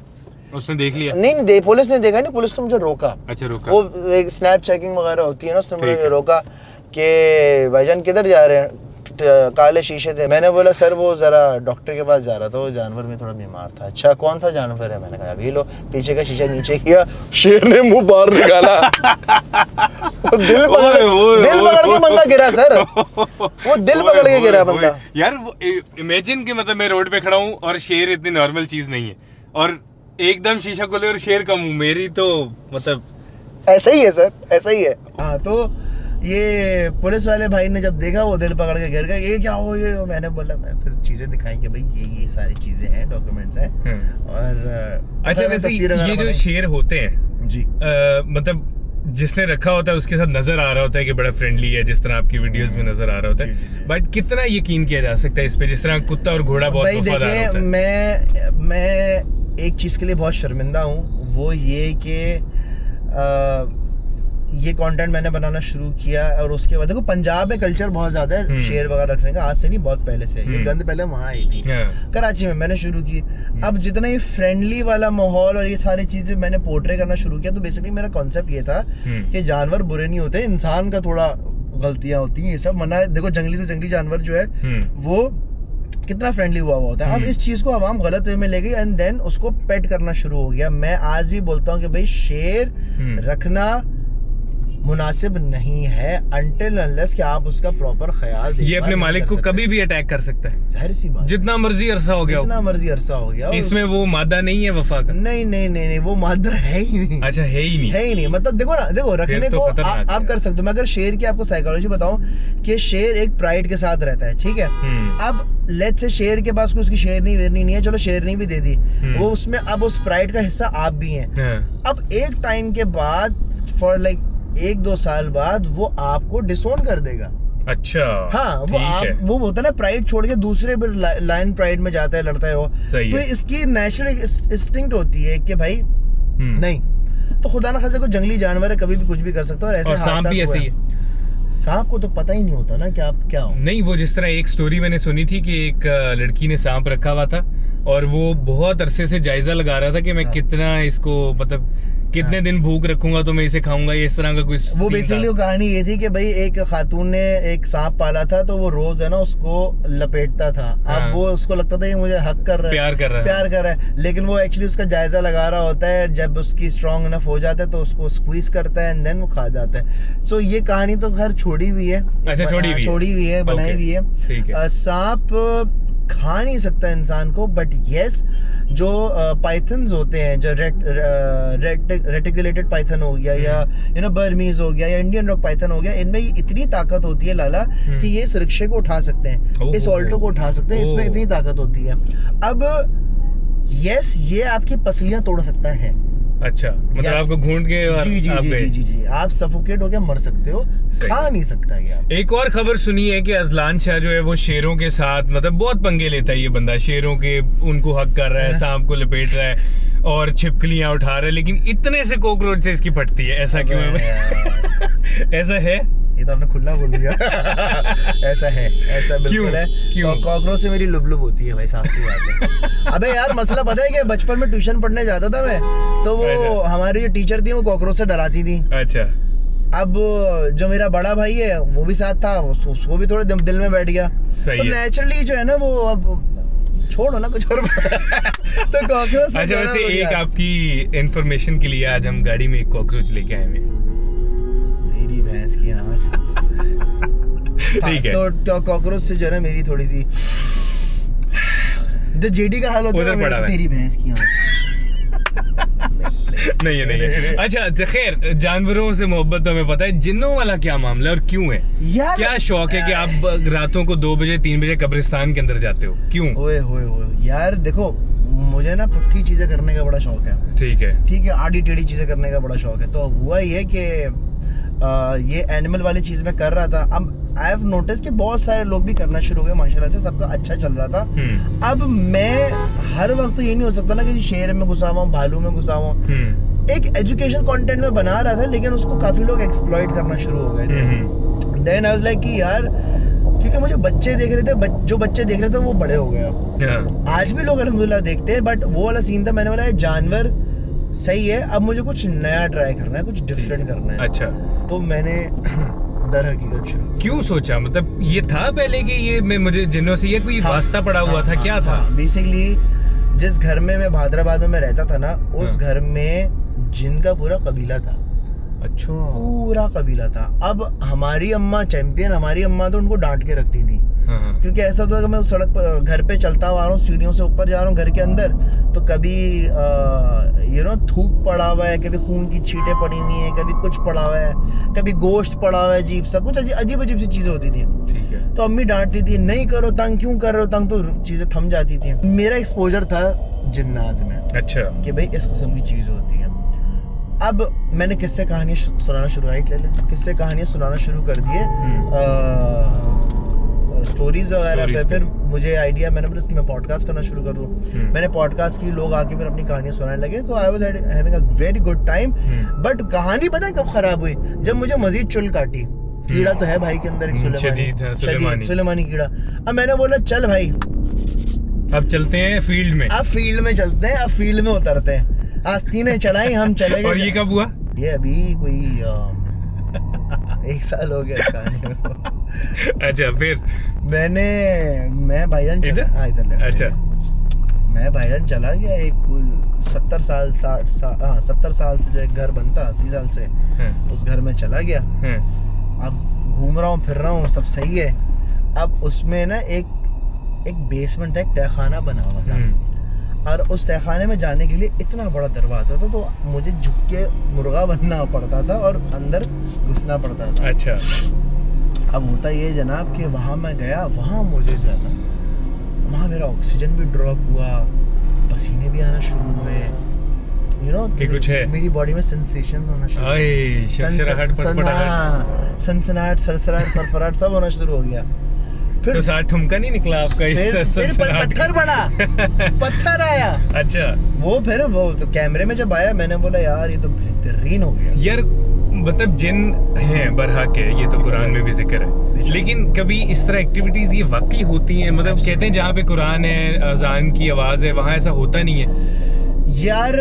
उसने देख लिया? नहीं, पुलिस ने देखा नहीं, पुलिस ने मुझे रोका। अच्छा, रोका। वो एक स्नैप चेकिंग वगैरह होती है ना, उसने मुझे रोका कि भाईजान किधर जा रहे हैं, काले शीशे थे। मैंने बोला सर वो जरा डॉक्टर के पास जा रहा था, वो जानवर में थोड़ा बीमार था। अच्छा, कौन सा जानवर है? मैंने कहा अभी लो। पीछे का शीशा नीचे किया, शेर ने मुंह बाहर निकाला। दिल पकड़ के बंदा गिरा सर, वो दिल पकड़ के गिरा बंदा। यार वो इमेजिन कि मतलब मैं रोड पे खड़ा हूँ और शेर इतनी नॉर्मल चीज नहीं है, और एकदम शीशा खोले और शेर का मुंह, मेरी तो मतलब ऐसा ही है सर, ऐसा ही है। हाँ, तो ये पुलिस वाले भाई ने जब देखा वो दिल पकड़ के गिर गया, ये क्या हो ये। मैंने बोला, मैं फिर चीजें दिखाई कि भाई ये सारी चीजें हैं, डॉक्यूमेंट्स हैं। और अच्छा, वैसे ये जो शेर होते हैं जी, मतलब जिसने रखा होता है उसके साथ नजर आ रहा होता है कि बड़ा फ्रेंडली है, जिस तरह आपकी वीडियोस में नजर आ रहा होता है, बट कितना यकीन किया जा सकता है इस पे, जिस तरह कुत्ता और घोड़ा बहुत वफादार होता है? मैं एक चीज के लिए बहुत शर्मिंदा हूँ, वो ये कि ये कंटेंट मैंने बनाना शुरू किया और उसके बाद देखो पंजाब में कल्चर बहुत ज्यादा है शेर वगैरह रखने का, आज से नहीं बहुत पहले से। ये गंद पहले वहाँ आई थी, कराची में मैंने शुरू की। अब जितना ये फ्रेंडली वाला माहौल और ये सारी चीजें मैंने पोर्ट्रे करना शुरू किया, तो बेसिकली मेरा कॉन्सेप्ट ये था कि जानवर बुरे नहीं होते, इंसान का थोड़ा गलतियां होती हैं, ये सब मना है। देखो जंगली से जंगली जानवर जो है वो कितना फ्रेंडली हुआ होता है। अब इस चीज को अवाम गलत वे में ले गई एंड देन उसको पेट करना शुरू हो गया। मैं आज भी बोलता हूँ कि भाई शेर रखना मुनासिब नहीं है अनटिल अनलेस कि आप उसका प्रॉपर ख्याल देखिए। ये अपने मालिक को कभी भी अटैक कर सकता है, जाहिर सी बात, जितना मर्जी अरसा हो गया, जितना मर्जी अरसा हो गया। इसमें वो मादा नहीं है वफा का? नहीं, वो मादा है ही नहीं। अच्छा, है ही नहीं। मतलब देखो रखने को आप कर सकते हो। मैं अगर शेर की आपको साइकोलॉजी बताऊं कि शेर एक प्राइड के साथ रहता है, ठीक है। अब लेट्स से शेर के पास कोई उसकी शेरनी वेरनी नहीं है, चलो शेरनी भी दे दी, वो उसमें अब उस प्राइड का हिस्सा आप भी हैं। अब एक टाइम के बाद फॉर लाइक 1-2 साल बाद वो आपको डिसोन कर देगा। अच्छा, हाँ, वो होता है ना प्राइड छोड़ के दूसरे लाइन प्राइड में जाता है, लड़ता है वो। तो इसकी नेचुरल इंस्टिंक्ट होती है कि भाई नहीं, तो खुदा ना खासा कोई जंगली जानवर है, कभी भी कुछ भी कर सकता है। और ऐसे सांप भी ऐसे ही है। सांप को तो पता ही नहीं होता ना कि आप क्या हो। नहीं, वो जिस तरह एक स्टोरी मैंने सुनी थी कि एक लड़की ने सांप रखा हुआ था और वो बहुत अरसे से जायजा लगा रहा था कि मैं कितना इसको मतलब कितने दिन भूख रखूंगा तो मैं इसे खाऊंगा, इस तरह का कुछ वो बेसिकली वो कहानी ये थी कि भाई एक खातून ने एक सांप पाला था, तो वो रोज है ना उसको लपेटता था। अब वो उसको लगता था कि मुझे हक कर रहा है, प्यार कर रहा है, लेकिन वो एक्चुअली उसका जायजा लगा रहा होता है। जब उसकी स्ट्रॉन्ग इनफ हो जाता है तो उसको स्क्वीज करता है एंड देन वो खा जाता है। सो ये कहानी तो खैर छोड़ी हुई है, छोड़ी हुई है, बनाई हुई है। सांप खा नहीं सकता इंसान को, बट यस जो पाइथन्स होते हैं, जो रेटिकुलेटेड पाइथन हो गया या बर्मीज हो गया या इंडियन रॉक पाइथन हो गया, इनमें इतनी ताकत होती है लाला कि ये इस रिक्शे को उठा सकते हैं, इस ऑल्टो को उठा सकते हैं, इसमें इतनी ताकत होती है। अब यस ये आपकी पसलियां तोड़ सकता है। अच्छा, मतलब आपको घूंट के और जी आप सफोकेट होके मर सकते हो, खा नहीं सकता यार। एक और खबर सुनी है कि अजलान शाह जो है वो शेरों के साथ मतलब बहुत पंगे लेता है। ये बंदा शेरों के उनको हक कर रहा है, सांप को लपेट रहा है और छिपकलियां उठा रहा है, लेकिन इतने से कॉकरोच से इसकी फटती है। ऐसा क्यों है? ऐसा है, ये तो आपने खुला बोल दिया। ऐसा है, ऐसा बिल्कुल है। क्यों? कॉकरोच से मेरी लुबलुब होती है भाई, साफ सी बात है। अबे यार मसला पता है कि बचपन में ट्यूशन पढ़ने जाता था मैं, तो वो हमारी जो टीचर थी वो कॉकरोच से डराती थी। अच्छा। अब जो मेरा बड़ा भाई है वो भी साथ था, उसको भी थोड़े दिल में बैठ गया। तो नेचुरली जो है ना वो अब छोड़ो ना कुछ और। तो कॉकरोच। अच्छा, वैसे एक आपकी इंफॉर्मेशन के लिए आज हम गाड़ी में एक कॉकरोच लेके आए हैं। तेरी भैंस की यार। ठीक है। तो कॉकरोच से जो है मेरी थोड़ी सी जो जेडी का हाल होता है, तेरी भैंस की यार। नहीं। अच्छा खैर, जानवरों से मोहब्बत तो हमें पता है, जिन्नों वाला क्या मामला है और क्यों है यार? क्या शौक है कि आप रातों को 2 बजे 3 बजे कब्रिस्तान के अंदर जाते हो, क्यों? ओए यार देखो, मुझे ना पुट्ठी चीजें करने का बड़ा शौक है। ठीक है, आड़ी टेढ़ी चीजें करने का बड़ा शौक है। तो हुआ ये कि ये एनिमल वाली चीज मैं कर रहा था। अब आई हैव नोटिस कि बहुत सारे लोग भी करना शुरू हो गए, माशाल्लाह से सबका अच्छा चल रहा था। अब मैं हर वक्त तो ये नहीं हो सकता ना कि शेर में घुसा हुआ, भालू में घुसा हुआ। एक एजुकेशन कंटेंट में बना रहा था, लेकिन उसको काफी लोग एक्सप्लॉइट करना शुरू हो गए थे। देन आई वाज लाइक कि यार, क्योंकि मुझे बच्चे देख रहे थे, जो बच्चे देख रहे थे वो बड़े हो गए। आज भी लोग अल्हम्दुलिल्लाह देखते हैं, बट वो वाला सीन था। मैंने बोला जानवर सही है, अब मुझे कुछ नया ट्राई करना है, कुछ डिफरेंट करना है। अच्छा, तो मैंने दर हकीकत शुरू। क्यों सोचा? मतलब ये था पहले कि ये मुझे जिन्नों से ये कोई वास्ता पड़ा हुआ था? क्या था? बेसिकली जिस घर में मैं हैदराबाद में रहता था ना, उस घर में जिन का पूरा कबीला था। अच्छा, पूरा कबीला था। अब हमारी अम्मा चैंपियन, हमारी अम्मा तो उनको डांट के रखती थी। क्योंकि ऐसा तो मैं सड़क पर घर पे चलता हुआ आ रहा हूँ, सीढ़ियों से ऊपर जा रहा हूँ घर के अंदर, तो कभी थूक पड़ा हुआ है, कभी खून की छींटें पड़ी हुई हैं, कभी कुछ पड़ा हुआ है, कभी गोश्त पड़ा हुआ है, अजीब सा कुछ अजीब सी चीजें होती थी। ठीक है। तो अम्मी डांटती थी, नहीं करो तंग, क्यों कर रहे हो तंग, तो चीजें थम जाती थी। मेरा एक्सपोजर था जिन्नात में। अच्छा, कि भाई इस किस्म की चीज होती है। अब मैंने किस्से कहानियां सुनाना शुरू कर दिए, स्टोरीज वगैरह पे। फिर मुझे आइडिया, मैंने मैं पॉडकास्ट करना शुरू कर दूं। मैंने पॉडकास्ट की, लोग आके फिर अपनी कहानियां सुनाने लगे, तो I was having a very good time. But कहानी पता है कब खराब हुई? जब मुझे मजीद चुल काटी। कीड़ा तो है भाई के अंदर, एक सुलेमानी कीड़ा। अब मैंने बोला चल भाई, अब चलते हैं फील्ड में। अब फील्ड में चलते हैं, अब फील्ड में उतरते हैं। आस्तीन ने चढ़ाई, हम चले गए। और ये कब हुआ? ये अभी कोई 1 साल हो गया कहानी को। अच्छा, फिर मैं भाईजान इधर। अच्छा, मैं भाईजान चला गया, एक 70 साल से जो एक घर बनता, 80 साल से उस घर में चला गया। अब घूम रहा हूँ, फिर रहा हूँ, सब सही है। अब उसमें ना एक बेसमेंट है, एक तहखाना बना हुआ था, और उस तहखाने में जाने के लिए इतना बड़ा दरवाजा था, तो मुझे झुक के मुर्गा बनना पड़ता था और अंदर घुसना पड़ता था। अच्छा। अब होता ये जनाब कि वहाँ मैं गया, वहाँ मुझे जो है ना, वहाँ मेरा ऑक्सीजन भी ड्रॉप हुआ, पसीने भी आना शुरू हुए, कि कुछ है मेरी बॉडी में सेंसेशंस होना शुरू हुए, सनसनाहट, सरसराहट, फरफराहट सब होना शुरू हो गया। फिर तो 60 ठुमका नहीं निकला आपका? फिर पत्थर बड़ा पत्थर आया। अच्छा, वो तो कैमरे में जब आया, मैंने बोला यार ये तो बेहतरीन हो गया यार। मतलब जिन हैं बरहक है, ये तो कुरान में भी जिक्र है, लेकिन कभी इस तरह एक्टिविटीज ये वाकई होती हैं? मतलब कहते हैं जहाँ पे कुरान है, अजान की आवाज है, वहाँ ऐसा होता नहीं है यार।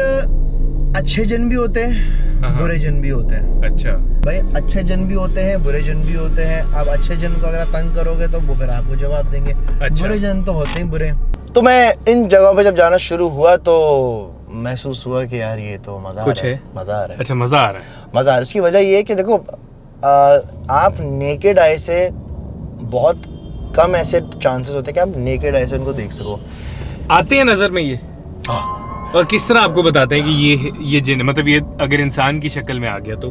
अच्छे जन भी होते हैं, बुरे जन भी होते हैं। अच्छा भाई अच्छे जन भी होते हैं, बुरे जन भी होते हैं। अब अच्छे जन को अगर तंग करोगे तो वो फिर आपको जवाब देंगे। अच्छा। बुरे जन तो होते ही बुरे। तो मैं इन जगहों पे जब जाना शुरू हुआ तो महसूस हुआ कि यार ये तो मजा कुछ आ रहा है। मजा आ रहा है। अच्छा, मजा आ रहा है। मजा आ रहा है। उसकी वजह ये है कि देखो आप नेकेड आई से बहुत कम ऐसे चांसेस होते हैं कि आप नेकेड आई से उनको देख सको। आते हैं नजर में ये। हाँ। और किस तरह आपको बताते हैं कि ये जिन है, मतलब ये अगर इंसान की शक्ल में आ गया तो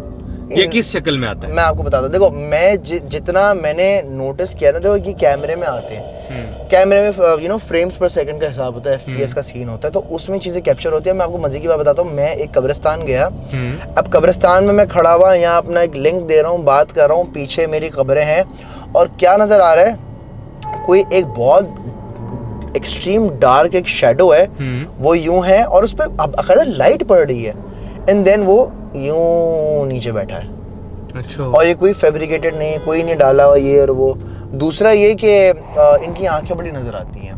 ये किस शक्ल में आता है? मैं आपको बताता हूँ। देखो मैं जितना मैंने नोटिस किया ना, देखो ये कैमरे में आते हैं। कैमरे में फ्रेम्स पर सेकंड का हिसाब होता है, FPS का सीन होता है, तो उसमें चीज़ें कैप्चर होती है। मैं आपको मजे की बात बताता हूँ। मैं एक कब्रिस्तान गया। अब कब्रिस्तान में मैं खड़ा हुआ यहाँ अपना एक लिंक दे रहा हूँ, बात कर रहा हूँ, पीछे मेरी कब्रें हैं और क्या नज़र आ रहा है, कोई एक बहुत एक्सट्रीम डार्क एक शेडो है, वो यूं है और उस पर बाकायदा लाइट पड़ रही है, एंड देन वो यूं नीचे बैठा है। अच्छा। और ये कोई फैब्रिकेटेड नहीं है, कोई नहीं डाला हुआ ये और वो। दूसरा ये कि इनकी आंखें बड़ी नजर आती हैं।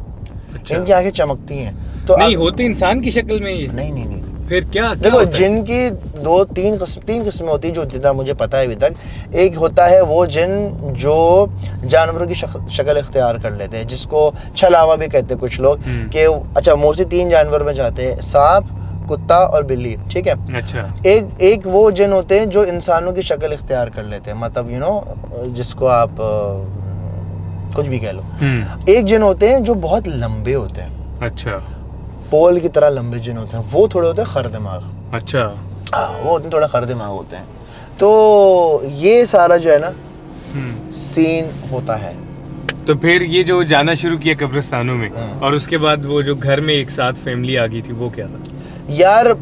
अच्छा। इनकी आंखें चमकती हैं। तो नहीं होते इंसान की शक्ल में ये? नहीं। फिर क्या देखो जिन की तीन किस्में होती है जो जितना मुझे पता है अभी तक। एक होता है वो जिन जो जानवरों की शक्ल इख्तियार कर लेते हैं, जिसको छलावा भी कहते हैं कुछ लोग। कि अच्छा मोस्टली 3 जानवर में जाते हैं, सांप, कुत्ता और बिल्ली, ठीक है। अच्छा। एक वो जिन होते हैं जो इंसानों की शक्ल इख्तियार कर लेते हैं, मतलब जिसको आप कुछ भी कह लो। एक जिन होते हैं जो बहुत लंबे होते हैं। अच्छा। पोल की तरह लंबे जिन होते हैं, वो थोड़े होते हैं खर दिमाग। अच्छा। वो होते हैं थोड़ा खर दिमाग होते हैं। तो ये सारा जो है ना सीन होता है। तो फिर ये जो जाना शुरू किया कब्रिस्तानों में, और उसके बाद वो जो घर में एक साथ फैमिली आ गई थी, वो क्या था यार?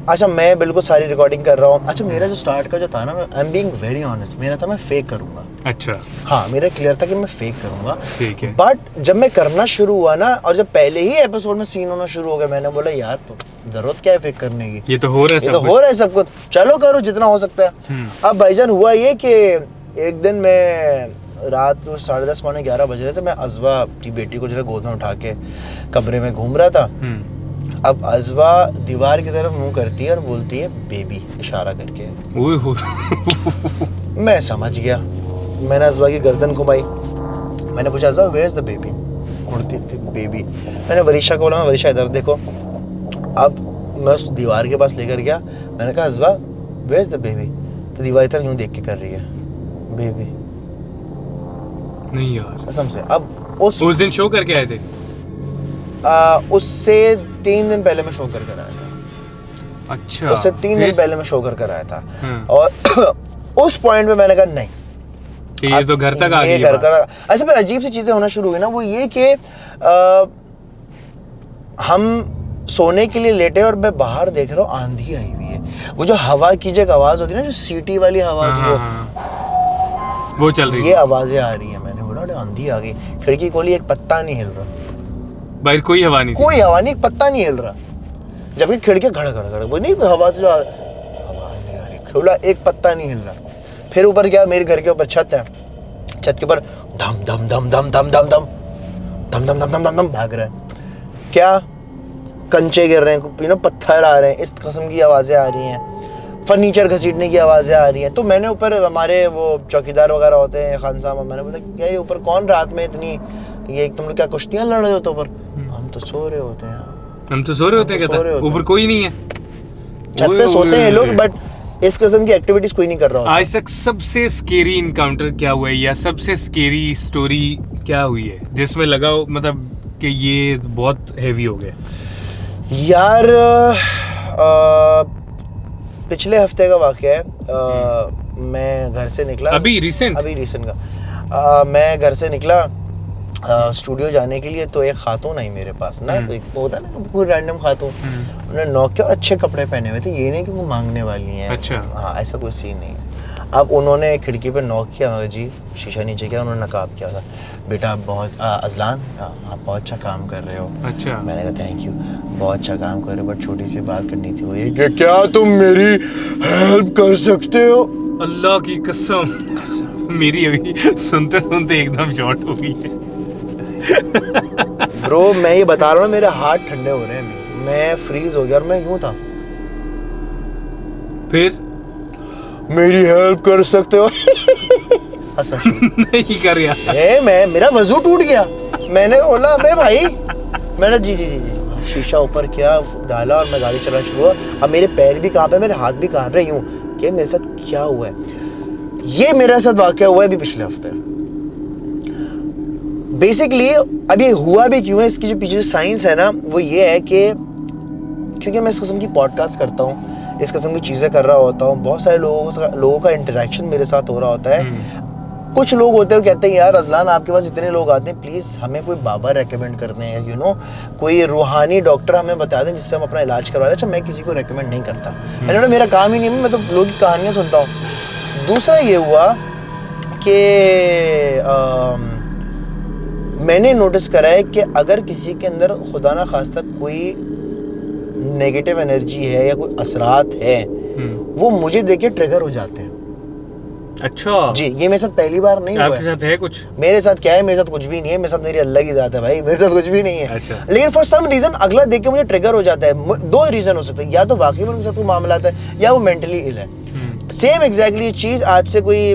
अच्छा मैं बिल्कुल सारी रिकॉर्डिंग कर रहा हूँ। अच्छा मेरा जो स्टार्ट का जो था ना, I am being very honest, मेरा था मैं फेक करूँगा। अच्छा। हाँ मेरा क्लियर था कि मैं फेक करूँगा। ठीक है। बट जब मैं करना शुरू हुआ ना, और जब पहले ही एपिसोड में सीन होना शुरू हो गया, मैंने बोला यार तो जरूरत क्या है फेक करने की, ये तो हो रहा है, हो रहा है सब कुछ, चलो करो जितना हो सकता है। अब भाईजान हुआ ये कि एक दिन मैं रात को 10:30 पौने 11 बज रहे थे, मैं अजवा की बेटी को जो है गोद में उठा के कमरे में घूम रहा था। अब अजवा दीवार की तरफ मुंह करती है और बोलती है बेबी, इशारा करके। मैं समझ गया। मैंने अजवा की गर्दन घुमाई, मैंने पूछा अजवा वेयर इज द बेबी? उड़ती थी बेबी। मैंने वरीशा को बोला, वरीशा इधर देखो। अब मैं उस दीवार के पास लेकर गया, मैंने कहा अजवा वेयर इज द बेबी? तो दीवार इधर यूं देख के कर रही है बेबी। नहीं यार कसम से। अब उस दिन शो करके आए थे? उससे 3 दिन पहले मैं शो कर आया था। अच्छा। उससे 3 दिन पहले मैं शो कर आया था। और उस पॉइंट पे मैंने कहा नहीं कि ये तो घर तक आ गई है। अच्छा फिर अजीब सी चीजें होना शुरू हुई ना, वो ये कि हम सोने के लिए लेटे और मैं बाहर देख रहा हूँ आंधी आई हुई है। वो जो हवा की जो आवाज होती है ना, जो सीटी वाली हवा होती है, वो चल रही है। ये आवाजें आ रही है। मैंने बोला आंधी आ गई। खिड़की खोली, एक पत्ता नहीं हिल रहा, बाहर कोई हवा नहीं, कोई हवा नहीं, एक पत्ता नहीं हिल रहा। जबकि खिड़की घड़ वो नहीं हवा से हवा नहीं आ रही, खुला, एक पत्ता नहीं हिल रहा। फिर ऊपर गया, मेरे घर के ऊपर छत है, छत के ऊपर धम धम धम धम धम धम धम धम धम धम धम धम धम भाग रहा है। क्या कंचे गिर रहे हैं, पत्थर आ रहे हैं, इस किस्म की आवाजें आ रही हैं, फर्नीचर घसीटने की आवाजें आ रही हैं। तो मैंने ऊपर, हमारे वो चौकीदार वगैरह होते हैं, खान साहब, मैंने बोला क्या ये ऊपर कौन रात में इतनी, ये तुम लोग क्या कुश्तियां लड़ रहे होते ऊपर? हम तो सो रहे होते हैं। हम तो सो रहे होते हैं, ऊपर कोई नहीं है, छत पे सोते हैं लोग, बट इस किस्म की एक्टिविटीज कोई नहीं कर रहा होता। आज तक सबसे स्केरी इनकाउंटर क्या हुआ है, या सबसे स्केरी स्टोरी क्या हुई है जिसमें लगा हो मतलब कि ये बहुत हैवी हो गया? यार पिछले हफ्ते का वाकया है। मैं घर से निकला, अभी रिसेंट का। मैं घर से निकला स्टूडियो जाने के लिए, तो एक खातून आई मेरे पास ना, एक होता है ना कोई रैंडम खातून, उन्होंने नॉक किया और अच्छे कपड़े पहने हुए थे, ये नहीं कि वो मांगने वाली हैं। अच्छा। हाँ ऐसा कोई सीन नहीं है। अब उन्होंने खिड़की पे नॉक किया, जी शीशा नीचे किया, उन्होंने नकाब किया था, बेटा बहुत अजलान आप बहुत अच्छा काम कर रहे हो। अच्छा। मैंने कहा थैंक यू, बहुत अच्छा काम कर रहे हो, बट छोटी सी बात करनी थी, वो ये कि क्या तुम मेरी हेल्प कर सकते हो? अल्लाह की कसम मेरी अभी सुनते सुनते एकदम शॉर्ट हो गई है। ब्रो मैं ये बता रहा हूँ, मेरे हाथ ठंडे हो रहे हैं, मैं फ्रीज हो गया और मैं यूं था, फिर मेरी हेल्प कर सकते हो? हंसना शुरू। नहीं कर यार। मेरा वजू टूट गया। मैंने बोला अबे भाई, मैंने जी जी जी जी शीशा ऊपर किया, डाला और मैं गाड़ी चलाना शुरू हुआ। अब मेरे पैर भी कांप रहे, मेरे हाथ भी कांप रहे, यूं कि मेरे साथ क्या हुआ है। ये मेरे साथ वाकया हुआ है अभी पिछले हफ्ते। बेसिकली अब ये हुआ भी क्यों है, इसकी जो पीछे साइंस है ना, वो ये है कि क्योंकि मैं इस किस्म की पॉडकास्ट करता हूँ, इस किस्म की चीज़ें कर रहा होता हूँ, बहुत सारे लोगों का इंटरेक्शन मेरे साथ हो रहा होता है। कुछ लोग होते हैं कहते हैं यार अजलान आपके पास इतने लोग आते हैं, प्लीज़ हमें कोई बाबा रेकमेंड कर दें, यू नो कोई रूहानी डॉक्टर हमें बता दें जिससे हम अपना इलाज करवा लें। अच्छा, मैं किसी को रेकमेंड नहीं करता, मैंने मेरा काम ही नहीं है, मैं तो लोगों की कहानियाँ सुनता हूँ। दूसरा ये हुआ कि मैंने नोटिस करा है कि अगर किसी के अंदर खुदा ना खास्ता कोई नेगेटिव एनर्जी है या कोई असरात है, वो मुझे देख के ट्रिगर हो जाते हैं। अच्छा जी, ये मेरे साथ पहली बार नहीं हुआ है। आपके साथ है कुछ? मेरे साथ क्या है, मेरे साथ कुछ भी नहीं है, मेरे साथ मेरी अल्लाह की ज़ात है भाई, मेरे साथ कुछ भी नहीं है। अच्छा। लेकिन फॉर सम रीजन अगला देख के मुझे ट्रिगर हो जाता है। दो रीजन हो सकते हैं, या तो वाकई में उनके साथ कोई मामला है या वो मेंटली इल है। सेम एग्जैक्टली चीज आज से कोई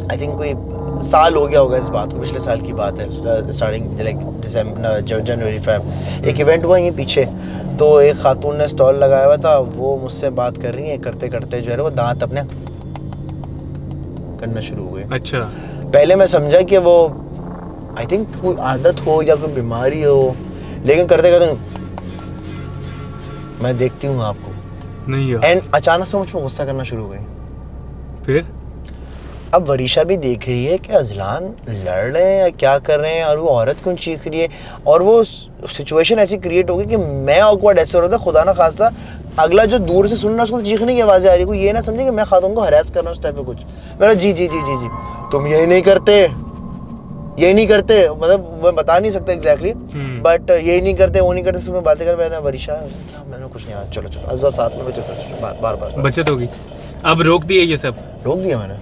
आई थिंक कोई साल हो गया होगा इस बात को, पिछले साल की बात है, स्टार्टिंग लाइक दिसंबर जनवरी फेब। एक इवेंट हुआ ये पीछे, तो एक खातून ने स्टॉल लगाया हुआ था, वो मुझसे बात कर रही है, करते करते जो है वो दांत अपने करना शुरू हो गए। अच्छा। पहले मैं समझा कि वो आई थिंक कोई आदत हो या कोई बीमारी हो, लेकिन करते करते मैं देखती हूँ आपको नहीं यार, एंड अचानक से मुझ पर गुस्सा करना शुरू हो गई। फिर अब वरीशा भी देख रही है कि अजलान लड़ रहे हैं या क्या कर रहे हैं, और वो औरत क्यों चीख रही है, और वो सिचुएशन ऐसी क्रिएट हो गई कि मैं ऑकवर्ड ऐसे हो रहा था, खुदा ना खास्ता अगला जो दूर से सुन रहा है उसको चीखने की आवाज़ें आ रही है, कोई ये ना समझे कि मैं खातून को हरास कर रहा हूँ उस टाइप का कुछ। मेरा जी जी जी जी जी तुम यही नहीं करते, यही नहीं करते, मतलब मैं बता नहीं सकता एग्जैक्टली, बट यही नहीं करते, वो नहीं करते, उसमें बातें कर। मैंने वरीशा क्या, मैंने कुछ नहीं, चलो चलो अजवा साथ में बार बार बचत होगी। अब रोक दिया ये सब? रोक दिया मैंने,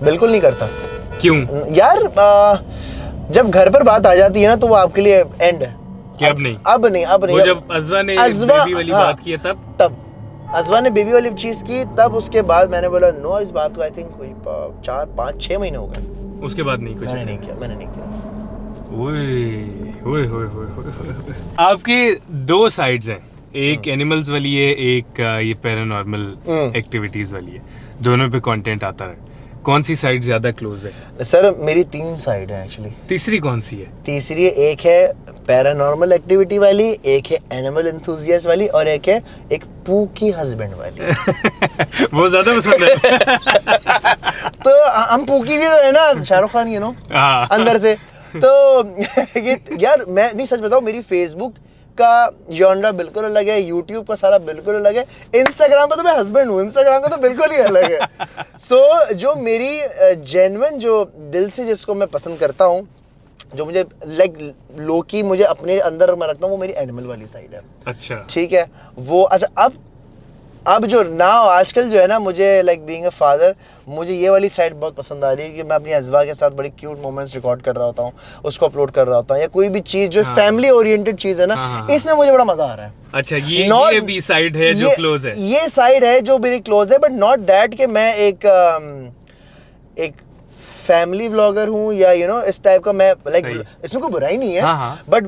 बिल्कुल नहीं करता। क्यों यार? जब घर पर बात आ जाती है ना तो वो आपके लिए एंड है। कि अब नहीं, अब नहीं, अब नहीं। वो जब अजवा ने बेबी वाली बात की है तब अजवा ने बेबी वाली चीज की, तब उसके बाद मैंने बोला नो, इस बात को आई थिंक कोई 4, 5, 6 महीने हो गए। उसके बाद नहीं कुछ? मैंने नहीं किया। ओए आपके दो साइड्स हैं, एक एनिमल्स वाली है, एक ये पैरानॉर्मल एक्टिविटीज वाली है, दोनों पे कंटेंट आता है। कौन सी साइड ज्यादा क्लोज है? सर मेरी 3 साइड है एक्चुअली। तीसरी कौन सी है? तीसरी एक है पैरानॉर्मल एक्टिविटी वाली, एक है एनिमल एंथुसियास्ट वाली, और एक है एक पूकी हस्बैंड वाली। वो ज्यादा पसंद है। तो हम पूकी भी तो है ना, शाहरुख खान, यू नो अंदर से। तो ये यार मैं नहीं, सच बताऊं, मेरी फेसबुक का जॉनरा बिल्कुल अलग है, यूट्यूब का सारा बिल्कुल अलग है, इंस्टाग्राम पे तो मैं हस्बैंड हूँ, इंस्टाग्राम का तो बिल्कुल ही अलग है। सो जो मेरी जेन्युइन, जो दिल से जिसको मैं पसंद करता हूँ, जो मुझे लाइक लोकी मुझे अपने अंदर मैं रखता हूँ, वो मेरी एनिमल वाली साइड है। अच्छा, ठीक है वो। अच्छा, अब जो नाउ आजकल जो है ना, मुझे लाइक बीइंग अ फादर, मुझे ये वाली साइड बहुत पसंद आ रही है कि मैं अपनी अजवा के साथ बड़ी क्यूट मोमेंट्स रिकॉर्ड कर रहा होता हूँ, उसको अपलोड कर रहा होता हूँ, या कोई भी चीज़ जो फैमिली ओरिएंटेड चीज़ है ना, इसमें मुझे बड़ा मजा आ रहा है। अच्छा, ये भी साइड है जो क्लोज है? ये साइड है जो मेरी क्लोज है, बट नॉट दैट कि मैं एक फैमिली व्लॉगर हूँ या यू नो इस टाइप का। मैं लाइक इसमें कोई बुराई नहीं है, बट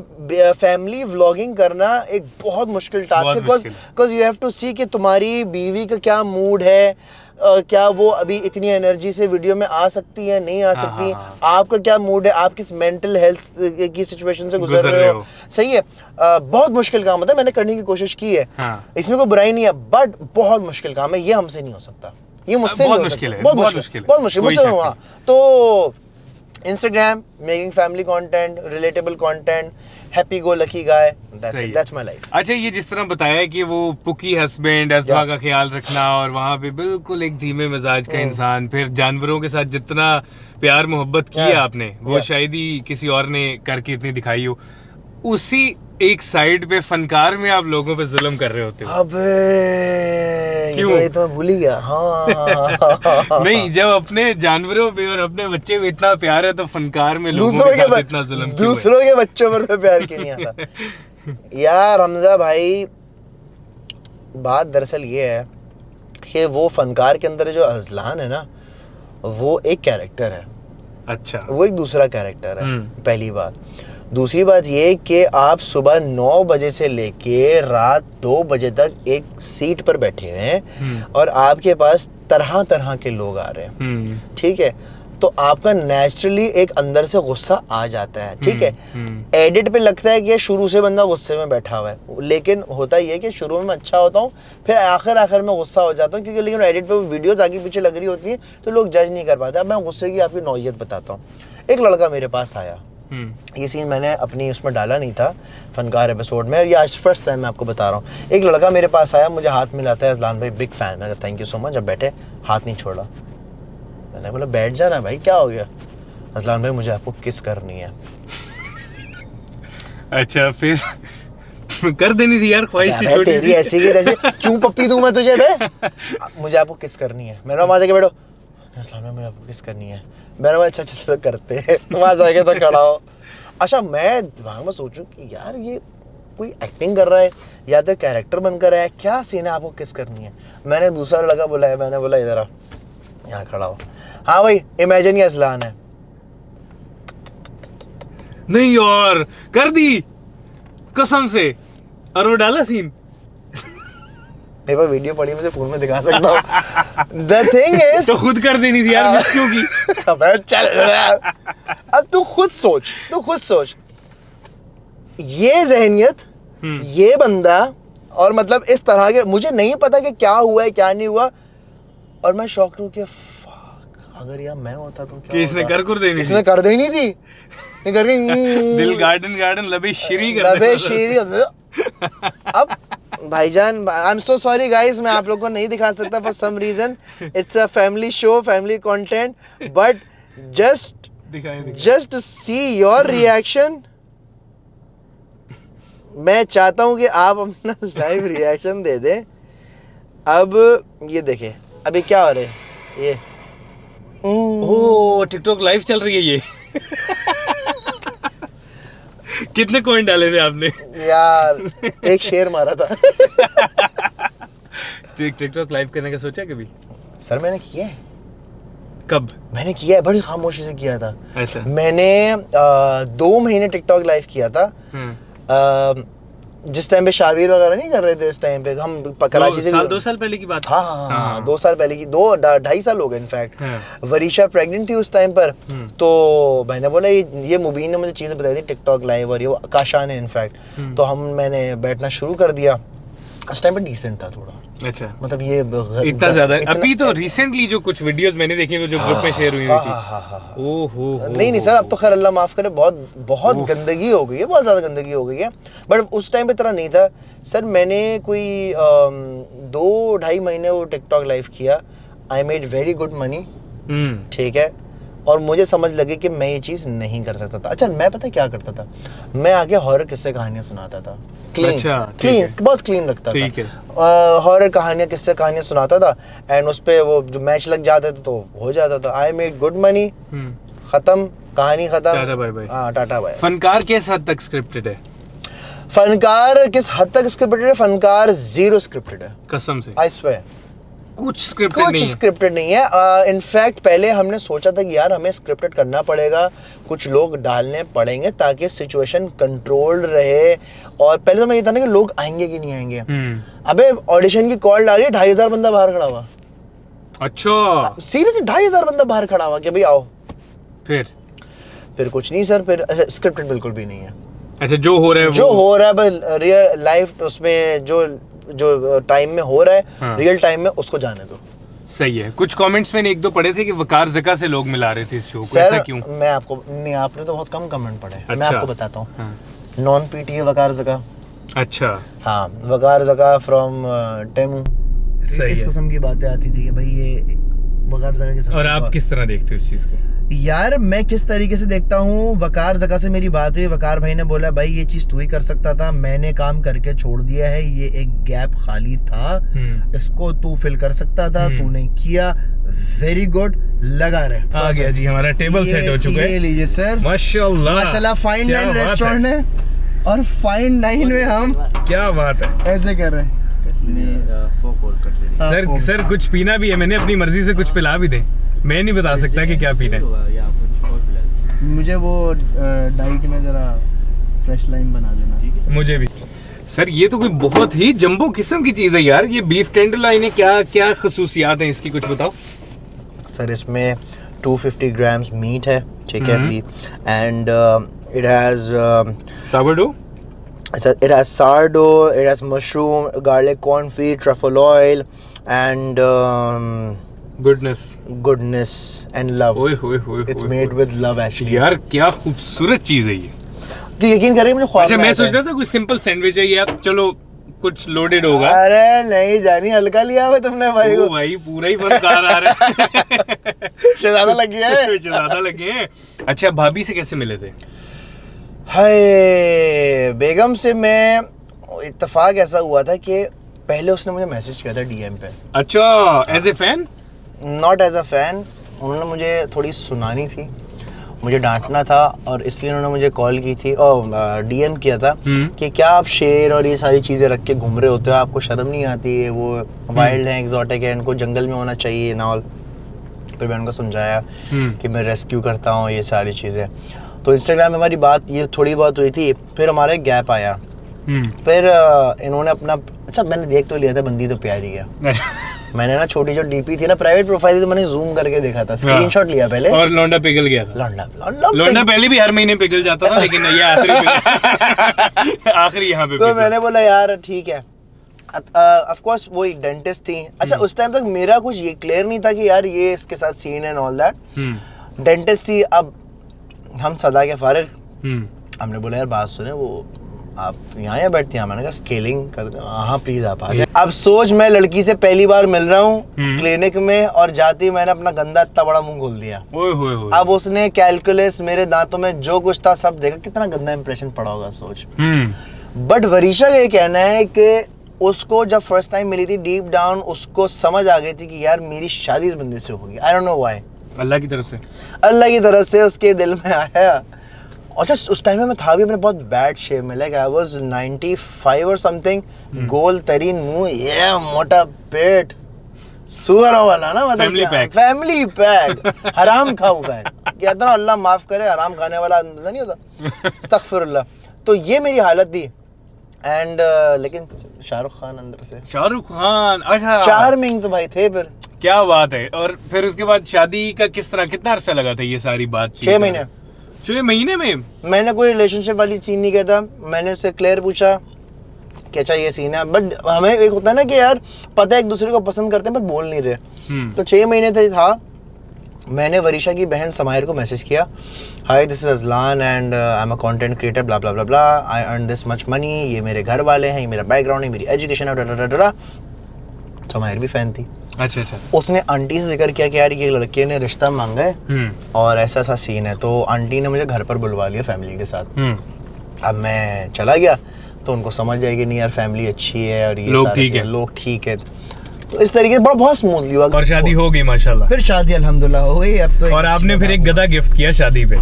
फैमिली व्लॉगिंग करना एक बहुत मुश्किल टास्क है, बिकॉज यू हैव टू सी कि तुम्हारी बीवी का क्या मूड है, क्या वो अभी इतनी एनर्जी से वीडियो में आ सकती है, नहीं आ सकती, आपका क्या मूड है, आप किस मेंटल हेल्थ की सिचुएशन से गुजर रहे हो। सही है, बहुत मुश्किल काम होता है, मैंने करने की कोशिश की है, इसमें कोई बुराई नहीं है, बट बहुत मुश्किल काम है, ये हमसे नहीं हो सकता, ये मुझसे नहीं हो सकता, बहुत मुश्किल मुझसे हुआ। तो Instagram, making family content, relatable content, happy go lucky guy, that's my life. अच्छा, ये जिस तरह बताया कि वो पुकी हस्बैंड, अज़वा का ख्याल रखना, और वहाँ पे बिल्कुल एक धीमे मिजाज का इंसान, फिर जानवरों के साथ जितना प्यार मोहब्बत की है आपने, वो शायद ही किसी और ने करके इतनी दिखाई हो। उसी एक साइड पे फनकार में आप लोगों पे जुल्म कर रहे होते हो। अबे ये तो मैं भूल ही गया। हाँ। नहीं, जब अपने जानवरों पे और अपने बच्चे पे इतना प्यार है, तो फनकार में लोगों के साथ इतना जुल्म क्यों है? दूसरों के बच्चों पर तो प्यार क्यों नहीं आता? यार हमजा भाई, बात दरअसल ये है कि वो फनकार के अंदर जो अजलान है ना, वो एक कैरेक्टर है। अच्छा, वो एक दूसरा कैरेक्टर है, पहली बात। दूसरी बात ये कि आप सुबह 9 बजे से लेके रात 2 बजे तक एक सीट पर बैठे हुए हैं और आपके पास तरह तरह के लोग आ रहे हैं, ठीक है, तो आपका नेचुरली एक अंदर से गुस्सा आ जाता है, ठीक है। एडिट पे लगता है कि शुरू से बंदा गुस्से में बैठा हुआ है, लेकिन होता ये है कि शुरू में अच्छा होता हूँ, फिर आखिर में गुस्सा हो जाता हूँ, क्योंकि लेकिन एडिट पे वीडियोस आगे पीछे लग रही होती है तो लोग जज नहीं कर पाते। अब मैं गुस्से की आपकी नौयत बताता हूँ। एक लड़का मेरे पास आया, ये सीन मैंने अपनी उसमें डाला नहीं था फनकार एपिसोड में, और ये आज फर्स्ट टाइम मैं आपको बता रहा हूँ। एक लड़का मेरे पास आया, मुझे हाथ मिलाता है, अजलान भाई बिग फैन है, थैंक यू सो मच। अब बैठे, हाथ नहीं छोड़ा। मैंने बोला बैठ जाना भाई, क्या हो गया? अजलान भाई मुझे आपको किस करनी है। अच्छा, फिर कर देनी थी यार, ख्वाहिश थी छोटी सी। ऐसी की जैसे क्यों पप्पी दूं मैं तुझे बे? मुझे आपको किस करनी है। मैंने वहां जाके बैठो, अजलान भाई मुझे आपको किस करनी है। मैंने बोला अच्छा तो करते हैं। वहां जाके तो खड़ा हो। अच्छा, मैं दिमाग में सोचूं कि यार ये कोई एक्टिंग कर रहा है या तो कैरेक्टर बनकर है, क्या सीन है, आपको किस करनी है। मैंने दूसरा लड़का बुलाया, मैंने बोला इधर आ, यहाँ खड़ा हो। हाँ भाई, इमेजिन ये अजलान है। नहीं यार, कर दी कसम से। और वो डाला सीन, मेरे पास वीडियो पड़ी, मुझे फोन में दिखा सकता हूँ। The thing is, तो खुद कर देनी थी यार, मिस क्यों की? अबे चल, अब तू खुद सोच, ये जहनियत, ये बंदा, और मतलब इस तरह के, मुझे नहीं पता कि क्या हुआ है क्या नहीं हुआ, और मैं शॉक्ड हूँ कि अगर यार मैं होता तो क्या इसने कर देनी, इसने कर देनी थी। दिल गार्डन लबे शीरी। अब भाईजान, I am so sorry guys, मैं आप लोगों को नहीं दिखा सकता for some reason, it's a family show, family content, but just to see your reaction, मैं चाहता हूं कि आप अपना लाइव रिएक्शन दे दें। अब ये देखें, अभी क्या हो रहा है, ये ओह टिकटॉक लाइव चल रही है ये। कितने कॉइन डाले थे आपने? यार एक शेर मारा था। टिकटॉक लाइव करने का सोचा कभी? सर मैंने किया है। कब? मैंने किया है, बड़ी खामोशी से किया था। अच्छा। मैंने 2 महीने टिकटॉक लाइव किया था। जिस टाइम पे शावीर वगैरह नहीं कर रहे थे, इस टाइम पे हम कराची से 2 साल पहले की बात। हाँ 2 साल पहले की, 2-2.5 साल हो गए इनफैक्ट। वरीशा प्रेग्नेंट थी उस टाइम पर, तो मैंने बोला ये मुबीन ने मुझे चीज़ें बताई थी टिकटॉक लाइव, और ये काशान है इनफैक्ट, तो मैंने बैठना शुरू कर दिया। उस टाइम पे डिसेंट था थोड़ा। अच्छा, मतलब ये इतना ज्यादा? अभी तो रिसेंटली जो कुछ वीडियोस मैंने देखी वो जो ग्रुप में शेयर हुई थी, ओहो नहीं सर, अब तो खैर अल्लाह माफ करे, बहुत गंदगी हो गई है, बहुत ज्यादा गंदगी हो गई है, बट उस टाइम पे तरह नहीं था सर। मैंने कोई 2-2.5 महीने वो टिकटॉक लाइव किया। I made very good money, ठीक है, और मुझे समझ लगे कि मैं ये चीज़ नहीं कर सकता था। अच्छा, मैं पता क्या करता था, मैं आगे हॉरर किस्से कहानियां सुनाता था, क्लीन बहुत क्लीन रखता था। हॉरर कहानियां, किस्से कहानियां सुनाता था, एंड उस पे वो जो मैच लग जाते थे तो हो जाता था। आई मेड गुड मनी, खत्म, कहानी खत्म, टाटा बाय बाय। हाँ, टाटा बाय। फनकार किस हद तक स्क्रिप्टेड है? फनकार किस हद तक स्क्रिप्टेड है? फनकार 0 स्क्रिप्टेड है, कसम से, आई स्वेयर। कुछ स्क्रिप्टेड नहीं है। इनफैक्ट पहले हमने सोचा था कि यार हमें स्क्रिप्टेड करना पड़ेगा, कुछ लोग डालने पड़ेंगे ताकि सिचुएशन कंट्रोल्ड रहे। और पहले तो मैं ये था ना कि लोग आएंगे कि नहीं आएंगे। अबे ऑडिशन की कॉल डाली, 2,500 बंदा बाहर खड़ा हुआ। अच्छा, सीरियसली 2,500 बंदा बाहर खड़ा हुआ कि भाई आओ। फिर कुछ नहीं सर, फिर स्क्रिप्टेड बिल्कुल भी नहीं है। अच्छा, जो हो रहा है रियल लाइफ उसमें जो टाइम में हो रहा है, हाँ। रियल टाइम में उसको जाने दो। सही है। कुछ कमेंट्स मैंने 1-2 पढ़े थे कि वकार ज़का से लोग मिला रहे थे इस शो को, ऐसा क्यों? मैं आपको नहीं, आपने तो बहुत कम कमेंट पढ़े। अच्छा। मैं आपको बताता हूँ, हाँ। नॉन पीटी वकार ज़का। अच्छा, हाँ, वकार ज़का फ्रॉम टेमू। इस किस्म की बातें आती थी कि भाई ये वकार ज़का के साथ। और आप किस तरह देखते हो इस चीज़ को? यार मैं किस तरीके से देखता हूँ, वकार ज़का से मेरी बात हुई, वकार भाई ने बोला भाई ये चीज तू ही कर सकता था, मैंने काम करके छोड़ दिया है, ये एक गैप खाली था, इसको तू फिल कर सकता था, तूने किया, वेरी गुड, लगा रहे। आ गया जी, हमारा टेबल सेट हो चुका है। ये लीजिए सर, माशाल्लाह फाइन डाइन रेस्टोरेंट है, और फाइन डाइन में हम क्या बात है ऐसे कर रहे हैं। सर कुछ पीना भी है, मैंने अपनी मर्जी से कुछ पिला भी दें, मैं नहीं बता सकता कि क्या पीना है। मुझे वो डाइट में जरा फ्रेश लाइम बना देना। मुझे भी। सर ये तो कोई बहुत ही जंबो किस्म की चीज़ है यार, ये बीफ टेंडरलॉइन है, क्या क्या खसूसियात हैं इसकी, कुछ बताओ। सर इसमें 250 ग्राम्स मीट है, ठीक है, beef, and it has sourdough, it has sourdough, it has mushroom, garlic, confit, truffle oil, and goodness and love. ओए होए होए, It's made with love actually. यार क्या खूबसूरत चीज़ है ये। तो यकीन करें मुझे ख्वाब अच्छा में मैं आता सोच है। रहा था कोई सिंपल सैंडविच है ये, आप चलो कुछ लोडेड होगा। अरे नहीं जानी, हल्का लिया हुआ तुमने भाई ओ को। भाई पूरा ही फनकार आ रहा है। शहजादा लग गया है। शहजादा लगे हैं। अच्छा भाभी से कैसे मिले थे? हाय, बेगम से मैं इत्तेफाक ऐसा हुआ था कि पहले उसने मुझे मैसेज किया था डीएम पे। अच्छा, as a fan? Not as a fan, उन्होंने मुझे थोड़ी सुनानी थी, मुझे डांटना था, और इसलिए उन्होंने मुझे कॉल की थी और डीएम किया था कि क्या आप शेर और ये सारी चीज़ें रख के घूम रहे होते हो, आपको शर्म नहीं आती है, वो वाइल्ड है, एग्जॉटिक है, इनको जंगल में होना चाहिए ना। और फिर मैंने उनको समझाया कि मैं रेस्क्यू करता हूँ, ये सारी चीज़ें। तो इंस्टाग्राम में हमारी बात ये थोड़ी बहुत हुई थी, फिर हमारा एक गैप आया, फिर इन्होंने अपना, अच्छा मैंने देख तो लिया था, बंदी तो प्यारी है। मैंने ना छोटी जो डीपी थी ना, प्राइवेट प्रोफाइल थी, तो मैंने जूम करके देखा था, स्क्रीनशॉट लिया पहले, और लौंडा पिघल गया था। लौंडा पहले भी हर महीने पिघल जाता था, लेकिन ये आखिरी यहाँ पे। तो मैंने बोला यार ठीक है, ऑफ कोर्स वो एक डेंटिस्ट थी। अच्छा उस टाइम तक मेरा कुछ ये क्लियर नहीं था कि यार ये इसके साथ scene and all that. Dentist थी, अब हम सदा के फारिग, हमने बोला यार बात सुने, वो आप यहाँ बैठती हैं, मैंने कहा स्केलिंग कर दो, हाँ प्लीज आप आ जाए। अब सोच, मैं लड़की से पहली बार मिल रहा हूँ क्लिनिक में, और जाती मैंने अपना गंदा इतना बड़ा मुंह खोल दिया। अब उसने कैलकुलस, मेरे दांतों में जो कुछ था सब देखा, कितना गंदा इंप्रेशन पड़ा होगा सोच। बट वरीशा का ये कहना है कि उसको जब फर्स्ट टाइम मिली थी, डीप डाउन उसको समझ आ गई थी कि यार मेरी शादी इस बंदे से होगी। आई डोंट नो व्हाई, अल्लाह की तरफ से, अल्लाह की तरफ से उसके दिल में आया। अच्छा उस टाइम में मैं था भी अपने बहुत बैड शेप में, लाइक आई वाज 95 और समथिंग, गोल तरीन मुंह, ये मोटा पेट, सुअर वाला ना, मतलब फैमिली पैक, हराम खाऊ पैक, कहता ना अल्लाह माफ करे, हराम खाने वाला अंदर नहीं होता, अस्तगफिरुल्लाह। तो ये मेरी हालत थी, एंड लेकिन शाहरुख खान अंदर से, शाहरुख खान, अच्छा चार्मिंग तो भाई थे। फिर क्या बात है। और फिर उसके बाद शादी का किस तरह, कितना अरसा लगा था ये सारी बात? 6 महीने। 6 महीने में मैंने कोई रिलेशनशिप वाली सीन नहीं किया था, मैंने उससे क्लियर पूछा कि अच्छा ये सीन है, बट हमें एक होता है ना कि यार पता है एक दूसरे को पसंद करते हैं पर बोल नहीं रहे। तो 6 महीने था, मैंने वरीशा की बहन समायर को मैसेज किया, hi this is Azlan and I am a content creator, blah blah blah blah, I earn this much money, ये मेरे घर वाले हैं, ये मेरा बैकग्राउंड है, मेरी एजुकेशन है। समायर भी फैन थी। अच्छा। उसने आंटी से जिक्र किया कि यार ये लड़के ने रिश्ता मांगा है और ऐसा ऐसा सीन है, तो आंटी ने मुझे घर पर बुलवा लिया फैमिली के साथ। अब मैं चला गया तो उनको समझ जाएगी नहीं यार फैमिली अच्छी है और ये लोग ठीक है, लोग ठीक है, तो इस तरीके से बहुत स्मूथली हुआ और शादी हो गई माशाल्लाह। फिर शादी अल्हम्दुलिल्लाह हो गई। अब तो और आपने फिर एक गधा गिफ्ट किया शादी पे।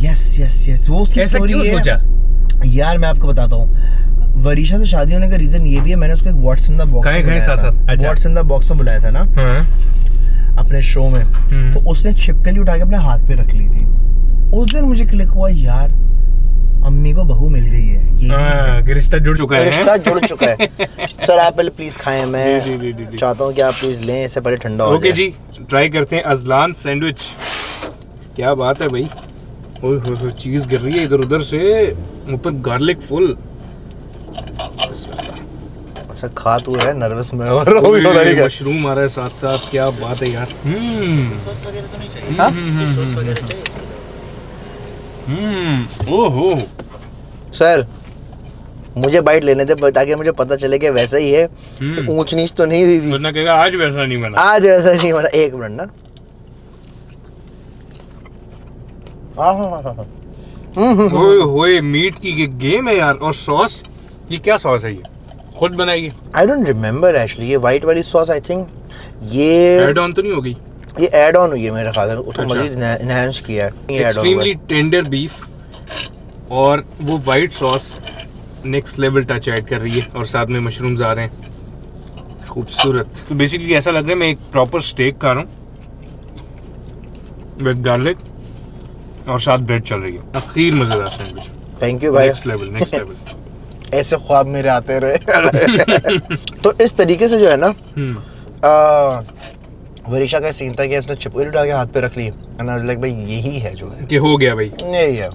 यस वो उसकी स्टोरी है। सोचा यार मैं आपको बताता हूँ, वरीशा से शादी होने का रीजन ये भी है, मैंने उसको एक what's in the box what's in the box में बुलाया था ना अपने शो में, तो उसने छिपकली उठा के अपने हाथ पे रख ली थी। उस दिन मुझे क्लिक हुआ यार अम्मी को बहू मिल गई है, ये रिश्ता जुड़ चुका है। सर आप पहले प्लीज खाएं, मैं चाहता हूँ कि आप प्लीज लें, इससे पहले ठंडा हो जाए। ओके जी, ट्राई करते हैं अजलान सैंडविच। क्या बात है भाई, ओए होए चीज गिर रही है इधर उधर से, ऊपर गार्लिक फुल। अच्छा खा तू है, नर्वस में हो मशरूम आ रहा है साथ साथ, क्या बात है यार। ओहो सर मुझे बाइट लेने दे ताकि मुझे पता चले कि वैसा ही है, ऊंच नीच तो नहीं हुई। वरना कहेगा आज वैसा नहीं बना, आज वैसा नहीं बना। एक मिनट ना, ओए होए मीट की गेम है यार। और सॉस, ये क्या सॉस है, ये खुद बनाई? आई डोंट रिमेम्बर एक्चुअली, ये वाइट वाली सॉस आई थिंक ये ऐड ऑन तो नहीं होगी, ये ऐड ऑन हुई है मेरे ख्याल से, उसको मजीद एनहांस किया है। एक्सट्रीमली टेंडर बीफ और वो white sauce next level touch add कर रही है, और साथ में मशरूम्स आ रहे हैं। खूबसूरत। तो बेसिकली ऐसा लग रहा है मैं एक प्रॉपर स्टेक खा रहा हूँ विद गार्लिक और साथ ब्रेड चल रही है। अखीर मजेदार सैंडविच। थैंक यू भाई। Next level. ऐसे ख्वाब मेरे आते रहे। तो इस तरीके से जो है ना वरीशा का सीन था कि उसने चिपकली उठा के हाथ पे रख ली एंड आई वाज लाइक भाई यही है जो है कि हो गया भाई, यही है।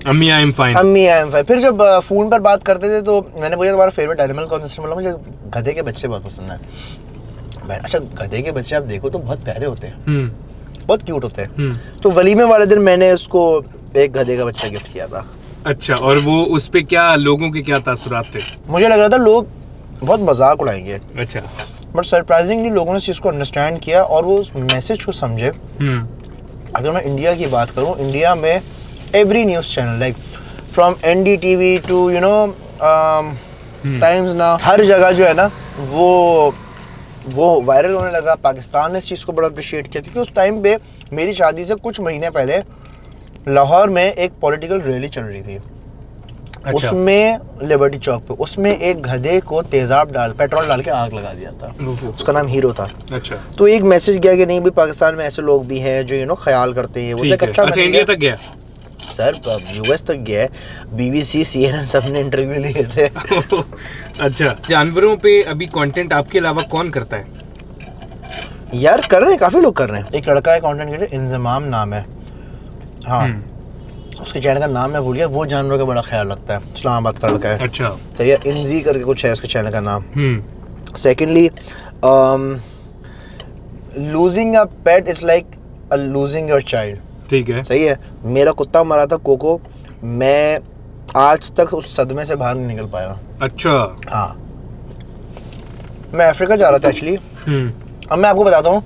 अम्मी आई एम फाइन। फिर जब फोन पर बात करते थे तो मैंने पूछा तुम्हारा फेवरेट एनिमल कौन सा? बोला मुझे गधे के बच्चे बहुत पसंद है। अच्छा गधे के बच्चे आप देखो तो बहुत प्यारे होते हैं, बहुत क्यूट होते हैं। तो वलीमे वाले दिन मैंने उसको एक गधे का बच्चा गिफ्ट किया था। अच्छा, और वो उस पे क्या लोगों के क्या तासुरात थे? मुझे लग रहा था लोग बहुत मजाक उड़ाएंगे। अच्छा, बट सरप्राइजिंगली लोगों ने इस चीज़ को अंडरस्टैंड किया और वो उस मैसेज को समझे। अगर मैं इंडिया की बात करूँ, इंडिया में every news channel like from NDTV to you know Times Now, हर जगह जो है ना वो वायरल होने लगा। पाकिस्तान ने इस चीज़ को बड़ा अप्रिशिएट किया क्योंकि उस टाइम पे मेरी शादी से कुछ महीने पहले लाहौर में एक पॉलिटिकल रैली चल रही थी। अच्छा। उसमें लिबर्टी चौक पे उसमें एक गधे को तेजाब पेट्रोल डाल के आग लगा दिया था। उसका नाम हीरो था। अच्छा। तो एक मैसेज गया कि नहीं भी पाकिस्तान में ऐसे लोग भी हैं जो खयाल करते हैं। वो अच्छा इंडिया तक गया सर, US तक गया। BBC CNN सब ने इंटरव्यू लिए थे। अच्छा, जानवरों पे अभी कंटेंट आपके अलावा कौन करता है? यार कर रहे हैं, काफी लोग कर रहे हैं। एक लड़का है कंटेंट क्रिएटर, इंजमाम नाम है। हाँ, उसके चैनल का नाम मैं भूल गया। वो जानवरों का बड़ा ख्याल रखता है, इस्लामाबाद का लड़का है। अच्छा, सही है, इंजी करके कुछ है उसके चैनल का नाम। Secondly, losing a pet is like losing your child. ठीक है, सही है। मेरा कुत्ता मरा था कोको, मैं आज तक उस सदमे से बाहर नहीं निकल पाया। अच्छा। हाँ, मैं अफ्रीका जा रहा था एक्चुअली। अब मैं आपको बताता हूँ,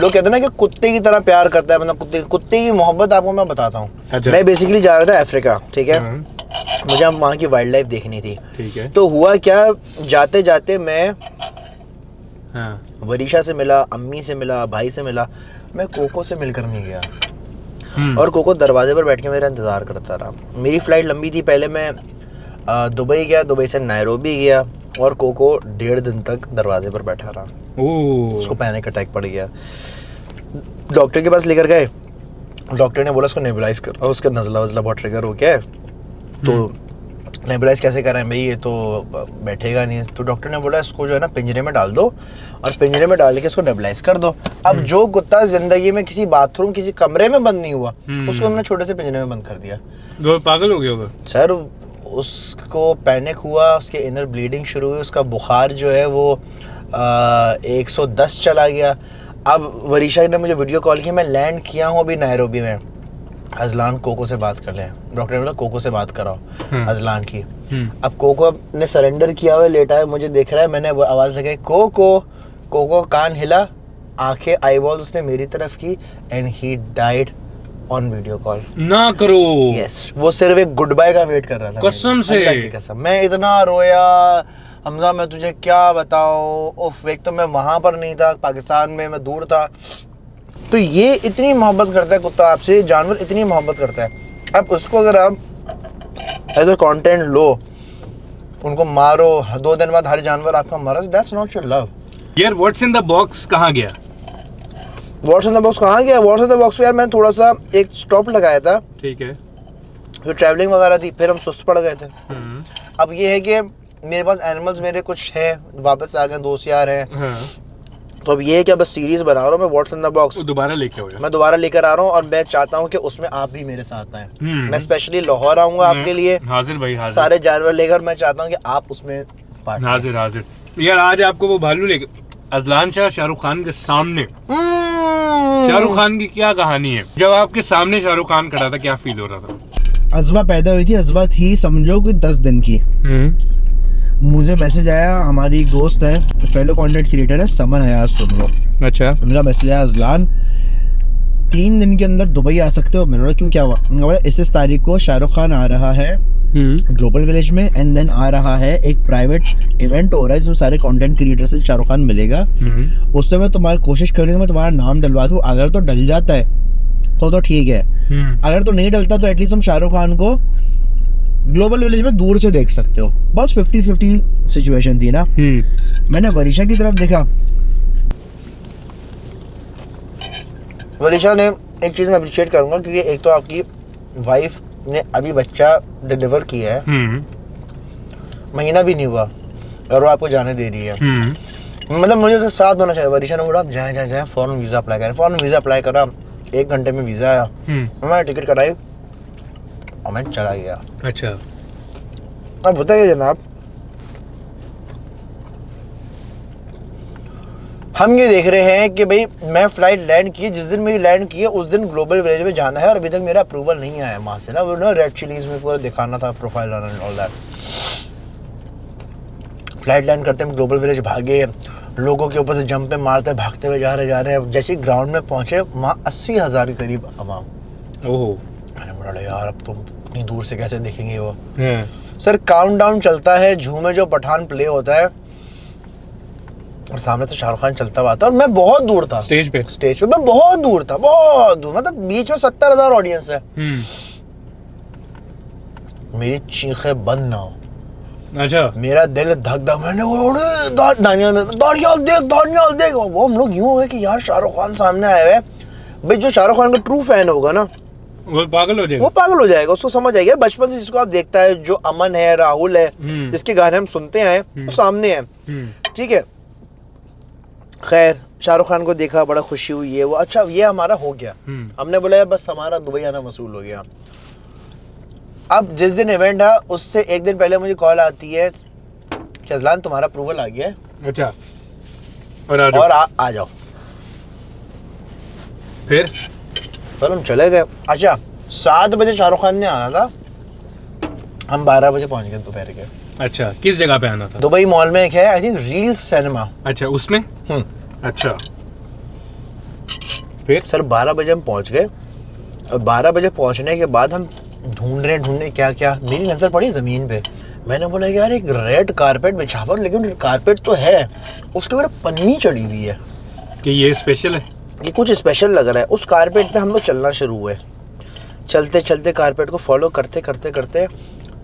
लोग कहते हैं ना कि कुत्ते की तरह प्यार करता है, मतलब कुत्ते की मोहब्बत आपको मैं बताता हूँ। अच्छा। मैं बेसिकली जा रहा था अफ्रीका, ठीक है। मुझे वहाँ की वाइल्ड लाइफ देखनी थी, ठीक है। तो हुआ क्या, जाते जाते मैं वरीशा से मिला, अम्मी से मिला, भाई से मिला, मैं कोको से मिलकर नहीं गया। और कोको दरवाजे पर बैठ के मेरा इंतजार करता रहा। मेरी फ्लाइट लंबी थी, पहले मैं दुबई गया, दुबई से नायरोबी गया और कोको 1.5 दिन तक दरवाजे पर बैठा रहा। उसको पैनिक अटैक पड़ गया। डॉक्टर के पास लेकर गए, डॉक्टर ने बोला उसको नेबुलाइज कर, और उसका नज़ला वज़ला बहुत ट्रिगर हो गया है, तो नेबुलाइज कैसे कर रहे हैं भाई, ये तो बैठेगा नहीं। तो डॉक्टर ने बोला इसको जो है ना पिंजरे में डाल दो और पिंजरे में डाल के इसको नेबुलाइज कर दो। अब जो कुत्ता जिंदगी में किसी बाथरूम किसी कमरे में बंद नहीं हुआ, उसको हमने छोटे से पिंजरे में बंद कर दिया। वो पागल हो गया होगा सर। उसको पैनिक हुआ, उसके इनर ब्लीडिंग शुरू हुई, उसका बुखार जो है वो 110 चला गया। अब वरीशा ने मुझे वीडियो कॉल की, मैं लैंड किया हूँ अभी नायरोबी में। अजलान कोको से बात कर लें, डॉक्टर ने बोला कोको से बात कराओ अजलान की। अब कोको ने सरेंडर किया हुआ लेटा है, मुझे देख रहा है। मैंने आवाज़ लगाई कोको, कोको कान हिला, आंखें आईबॉल्स उसने मेरी तरफ की and he died on video call. ना करो। यस, वो सिर्फ एक गुड बाय का वेट कर रहा था। कसम से, अल्लाह की कसम। मैं इतना रोया हमजा, मैं तुझे क्या बताऊं। उफ, एक तो मैं वहां पर नहीं था, पाकिस्तान में, मैं दूर था। तो ये इतनी मोहब्बत करता है कुत्ता आपसे, जानवर इतनी मोहब्बत करता है। अब उसको अगर आप एज अ कंटेंट लो, उनको मारो, 2 दिन बाद हर जानवर आपका मरा, दैट्स नॉट योर लव। यार व्हाट्स इन द बॉक्स कहाँ गया? व्हाट्स इन द बॉक्स कहाँ गया? व्हाट्स इन द बॉक्स पे यार मैं थोड़ा सा एक स्टॉप लगाया था, ठीक है। फिर ट्रैवलिंग वगैरह थी, फिर हम सुस्त पड़ गए थे। अब ये है कि मेरे पास एनिमल्स मेरे कुछ है, वापस आ गए, दोस्त यार हैं। तो अब ये है कि बस सीरीज बना रहा हूँ मैं व्हाट्स इन द बॉक्स, दोबारा लेके आओ। मैं दोबारा लेकर आ रहा हूँ और मैं चाहता हूँ कि उसमें आप भी मेरे साथ आए। मैं स्पेशली लाहौर आऊंगा आपके लिए, हाजिर भाई हाजिर, सारे जानवर लेकर। मैं चाहता हूँ कि आप उसमें हाजिर हाजिर। यार आज आपको वो भालू लेकर, अजलान शाह शाहरुख खान के सामने, शाहरुख खान की क्या कहानी है? जब आपके सामने शाहरुख खान खड़ा था क्या फील हो रहा था? अजवा पैदा हुई थी, अजवा थी समझो कि 10 दिन की। मुझे मैसेज आया, हमारी दोस्त है, फेलो कंटेंट क्रिएटर है, समन हयात, सुन लो। अच्छा, मेरा मैसेज आया, अजलान 3 दिन के अंदर दुबई आ सकते हो। मैंने बोला क्यों, क्या हुआ? मैंने बोला इस तारीख को शाहरुख खान आ रहा है ग्लोबल विलेज में, एंड देन आ रहा है एक प्राइवेट इवेंट हो रहा है जिसमें सारे कंटेंट क्रिएटर से शाहरुख खान मिलेगा। उस समय तुम्हारी कोशिश करूंगी मैं तुम्हारा नाम डलवा दूं, अगर तो डल जाता है तो ठीक है, अगर तो नहीं डलता तो एटलीस्ट तुम शाहरुख खान को ग्लोबल विलेज में दूर से देख सकते हो, बहुत 50-50 सिचुएशन थी ना। मैंने वरीशा की तरफ देखा, वरीशा ने एक चीज़ मैं अप्रिशिएट करूंगा क्योंकि एक तो आपकी वाइफ ने अभी बच्चा डिलीवर किया है, महीना भी नहीं हुआ और वो आपको जाने दे रही है। मतलब मुझे उसके साथ होना चाहिए। वरीशा ने बोला आप जाए फॉरन वीज़ा अप्लाई करें। फॉरन वीज़ा अप्लाई करा, 1 घंटे में वीज़ा आया, मैंने टिकट कराई और मैं चला गया। अच्छा, अब बताइए जनाब, हम ये देख रहे हैं कि भाई मैं फ्लाइट लैंड की, जिस दिन मेरी लैंड की है उस दिन ग्लोबल विलेज में जाना है और अभी तक मेरा अप्रूवल नहीं आया वहाँ से ना। वो ना रेड चिलीज में पूरा दिखाना था profile and all that. Flight land करते हैं ग्लोबल विलेज, भागे, लोगों के ऊपर से जंप पे मारते भागते हुए जा रहे हैं। जैसे ग्राउंड में पहुंचे वहाँ 80,000 के करीब आवाम। ओहो, मैंने बोला यार अब तुम इतनी दूर से कैसे देखेंगे वो। सर काउंटडाउन चलता है, झूमे जो पठान प्ले होता है और सामने से शाहरुख खान चलता हुआ था और मैं बहुत दूर था स्टेज पे मैं बहुत दूर था, बहुत दूर, मतलब बीच में 70,000 ऑडियंस है। मेरी चीखें बंद ना हो। अच्छा, मेरा दिल धक धक, मैंने वो दानियाल देख। वो हम लोग यूं हुए कि यार शाहरुख खान सामने आए हुए। भाई जो शाहरुख खान का ट्रू फैन होगा ना वो पागल हो जाएगा, उसको समझ आएगा। बचपन से जिसको आप देखता है, जो अमन है, राहुल है, जिसके गाने हम सुनते हैं वो सामने है, ठीक है। खैर शाहरुख खान को देखा, बड़ा खुशी हुई है वो। अच्छा ये हमारा हो गया, हमने बोला बस हमारा दुबई आना वसूल हो गया। अब जिस दिन इवेंट है उससे एक दिन पहले मुझे कॉल आती है कि अजलान तुम्हारा अप्रूवल आ गया है। अच्छा, और आ जाओ। फिर हम चले गए। अच्छा 7 बजे शाहरुख खान ने आना था, हम 12 बजे पहुंच गए दोपहर के। अच्छा, किस जगह पे आना था? दुबई मॉल में एक है आई थिंक रील सिनेमा। अच्छा, उसमें अच्छा। फिर सर 12 बजे हम पहुंच गए और 12 बजे पहुंचने के बाद हम ढूंढ रहे क्या मेरी नजर पड़ी जमीन पे। मैंने बोला यार एक रेड कारपेट बिछा हुआ, लेकिन कारपेट तो है, उसके ऊपर पन्नी चढ़ी हुई है कि ये स्पेशल है, ये कुछ स्पेशल लग रहा है। उस कारपेट पे हम लोग चलना शुरू हुए, चलते चलते कारपेट को फॉलो करते करते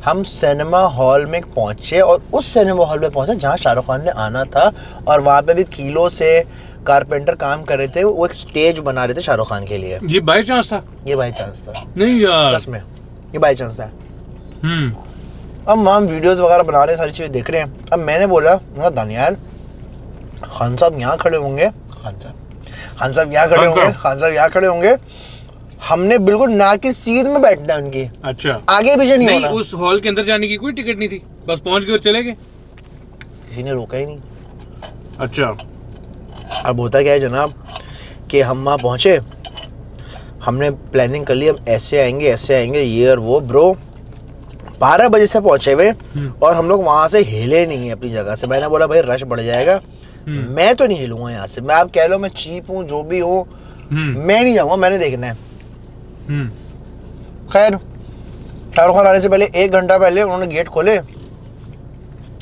हम सिनेमा हॉल में पहुंचे और उस सिनेमा हॉल में पहुंचे जहां शाहरुख खान ने आना था। और वहां पे भी किलो से कारपेंटर काम कर रहे थे, वो एक स्टेज बना रहे थे शाहरुख खान के लिए। ये बाय चांस था? ये बाय चांस था, नहीं यार सच में ये बाय चांस था। अब हम वीडियोस वगैरह बना रहे हैं, सारी चीजें देख रहे हैं। अब मैंने बोला दानियाल खान साहब यहाँ खड़े होंगे, खान साहब यहाँ खड़े होंगे, हमने बिल्कुल ना की सीध में बैठना है उनकी। अच्छा, आगे पीछे नहीं होना। उस हॉल के अंदर जाने की कोई टिकट नहीं थी, बस पहुंच गए और चले गए, किसी ने रोका ही नहीं। अच्छा, अब होता क्या है जनाब कि हम वहाँ पहुँचे, हमने प्लानिंग कर ली अब ऐसे आएंगे ये और वो। ब्रो 12 बजे से पहुंचे हुए और हम लोग वहां से हिले नहीं है अपनी जगह से। मैंने बोला भाई रश बढ़ जाएगा, मैं तो नहीं हिलूंगा यहाँ से। मैं आप कह लो मैं चीप हूँ जो भी हूँ, मैं नहीं जाऊंगा, मैंने देखना है। खैर शाहरुख खान आने से पहले 1 घंटा पहले उन्होंने गेट खोले,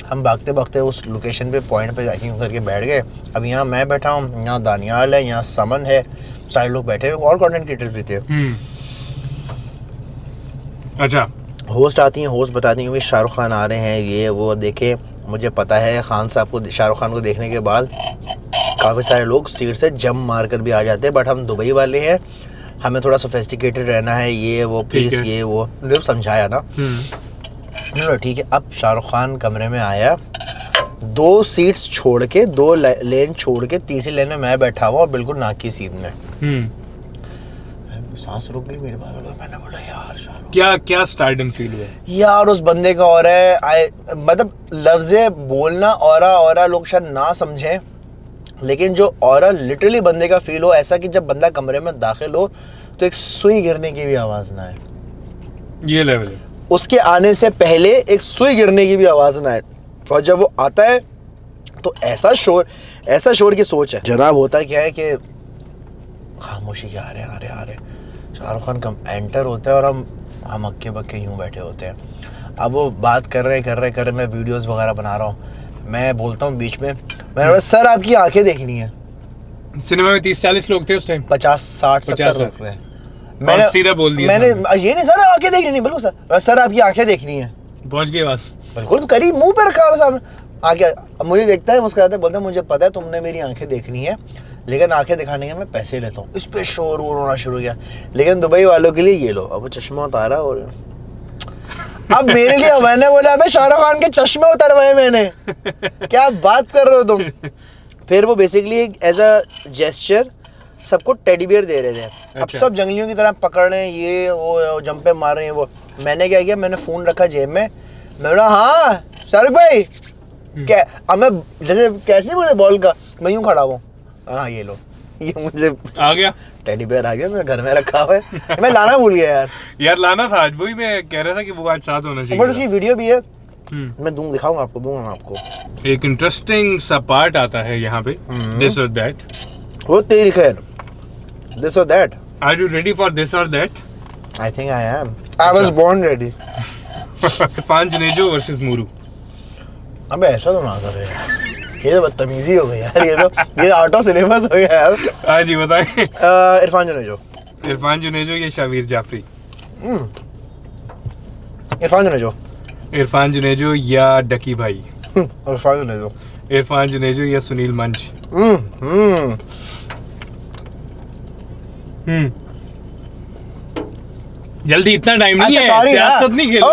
हम भागते भागते उस लोकेशन पे पॉइंट पे जाके करके बैठ गए। अब यहाँ मैं बैठा हूँ, यहाँ दानियाल है, यहाँ समन है, सारे लोग बैठे हुए और कंटेंट क्रिएटर भी थे। अच्छा, होस्ट आती हैं, होस्ट बताती हैं शाहरुख खान आ रहे हैं, ये वो। देखे मुझे पता है खान साहब को, शाहरुख खान को देखने के बाद काफ़ी सारे लोग सीट से जंप मार कर भी आ जाते हैं, बट हम दुबई वाले हैं, हमें थोड़ा सोफिस्टिकेटेड रहना है, ये वो प्लीज़ ये वो समझाया ना। ठीक है। अब शाहरुख खान कमरे में आया, 2 सीट्स छोड़ के, 2 लेन छोड़ के तीसरी लेन में मैं बैठा हुआ और बिल्कुल नाक की सीध में। सांस रुक गई मेरे पास। मैंने बोला यार शाहरुख क्या स्टारडम फील हुआ यार उस बंदे का। और है मतलब लफ्ज़े बोलना औरा लोग शायद ना समझें, लेकिन जो औरा लिटरली बंदे का फील हो, ऐसा कि जब बंदा कमरे में दाखिल हो तो एक सुई गिरने की भी आवाज़ ना आए, ये लेवल है। उसके आने से पहले एक सुई गिरने की भी आवाज़ ना आए, और जब वो आता है तो ऐसा शोर की सोच है जनाब। होता क्या है कि खामोशी के आ रहे शाहरुख खान कम एंटर होता है और हम अक्के बक्के यूं बैठे होते हैं। अब वो बात कर रहे मैं वीडियोस वगैरह बना रहा हूँ, मैं बोलता हूँ बीच में, मैं बोला सर आपकी आंखें देखनी है। सिनेमा में 30-40 लोग थे उस टाइम, 50-60-70 लोग थे। मैंने सीधा बोल दिया, मैंने ये नहीं सर आंखें देखनी नहीं, बिल्कुल सर आपकी आंखें देखनी है। पहुंच गए बस, बिल्कुल तो करीब मुंह पे रखा हुआ सामने आगे, मुझे देखता है मुस्कुराता है, बोलता है मुझे पता है तुमने मेरी आंखें देखनी है, लेकिन आंखें दिखाने के मैं पैसे लेता हूँ। इस पे शोर वोर होना शुरू हो गया। लेकिन दुबई वालों के लिए ये लो, अब चश्मा उतारा और अब मेरे लिए मैंने बोला अबे शाहरुख खान के चश्मे उतरवाए मैंने, क्या बात कर रहे हो तुम। फिर वो बेसिकली एक एज अ जेस्चर सबको टेडी बियर दे रहे थे। अच्छा। अब सब जंगलियों की तरह पकड़ रहे हैं, ये वो जंपे मार रहे हैं वो। मैंने क्या किया, मैंने फोन रखा जेब में, मैं बोला हाँ शाहरुख भाई क्या, अब मैं जैसे कैसे बोले बॉल का, मैं यूं खड़ा हूँ, हाँ ये लो, ये मुझे आ गया टेडी बियर आ गया, मैं घर में रखा हुआ है। मैं लाना भूल गया यार। यार लाना था आज, वही मैं कह रहा था कि वो आज साथ होना चाहिए। बट उसकी वीडियो भी है, हम्म। मैं दिखाऊंगा आपको। एक इंटरेस्टिंग सा पार्ट आता है यहाँ पे, दिस और दैट। वो तेरी खैर, दिस और that. Are you ready for this और that? I think I am, I was born ready. Irfan Junejo versus मूरू। अबे ऐसा तो ना कर यार, ये तो बदतमीजी हो गई यार, ये आउट ऑफ सिलेबस हो गया यार। हाँ जी बताएं। इरफान जुनेजो। इरफान जुनेजो या शावीर जाफरी? इरफान जुनेजो। इरफान जुनेजो या डकी भाई? इरफान जुनेजो। इरफान जुनेजो या सुनील मंच? जल्दी, इतना टाइम नहीं है, सियासत नहीं खेलो।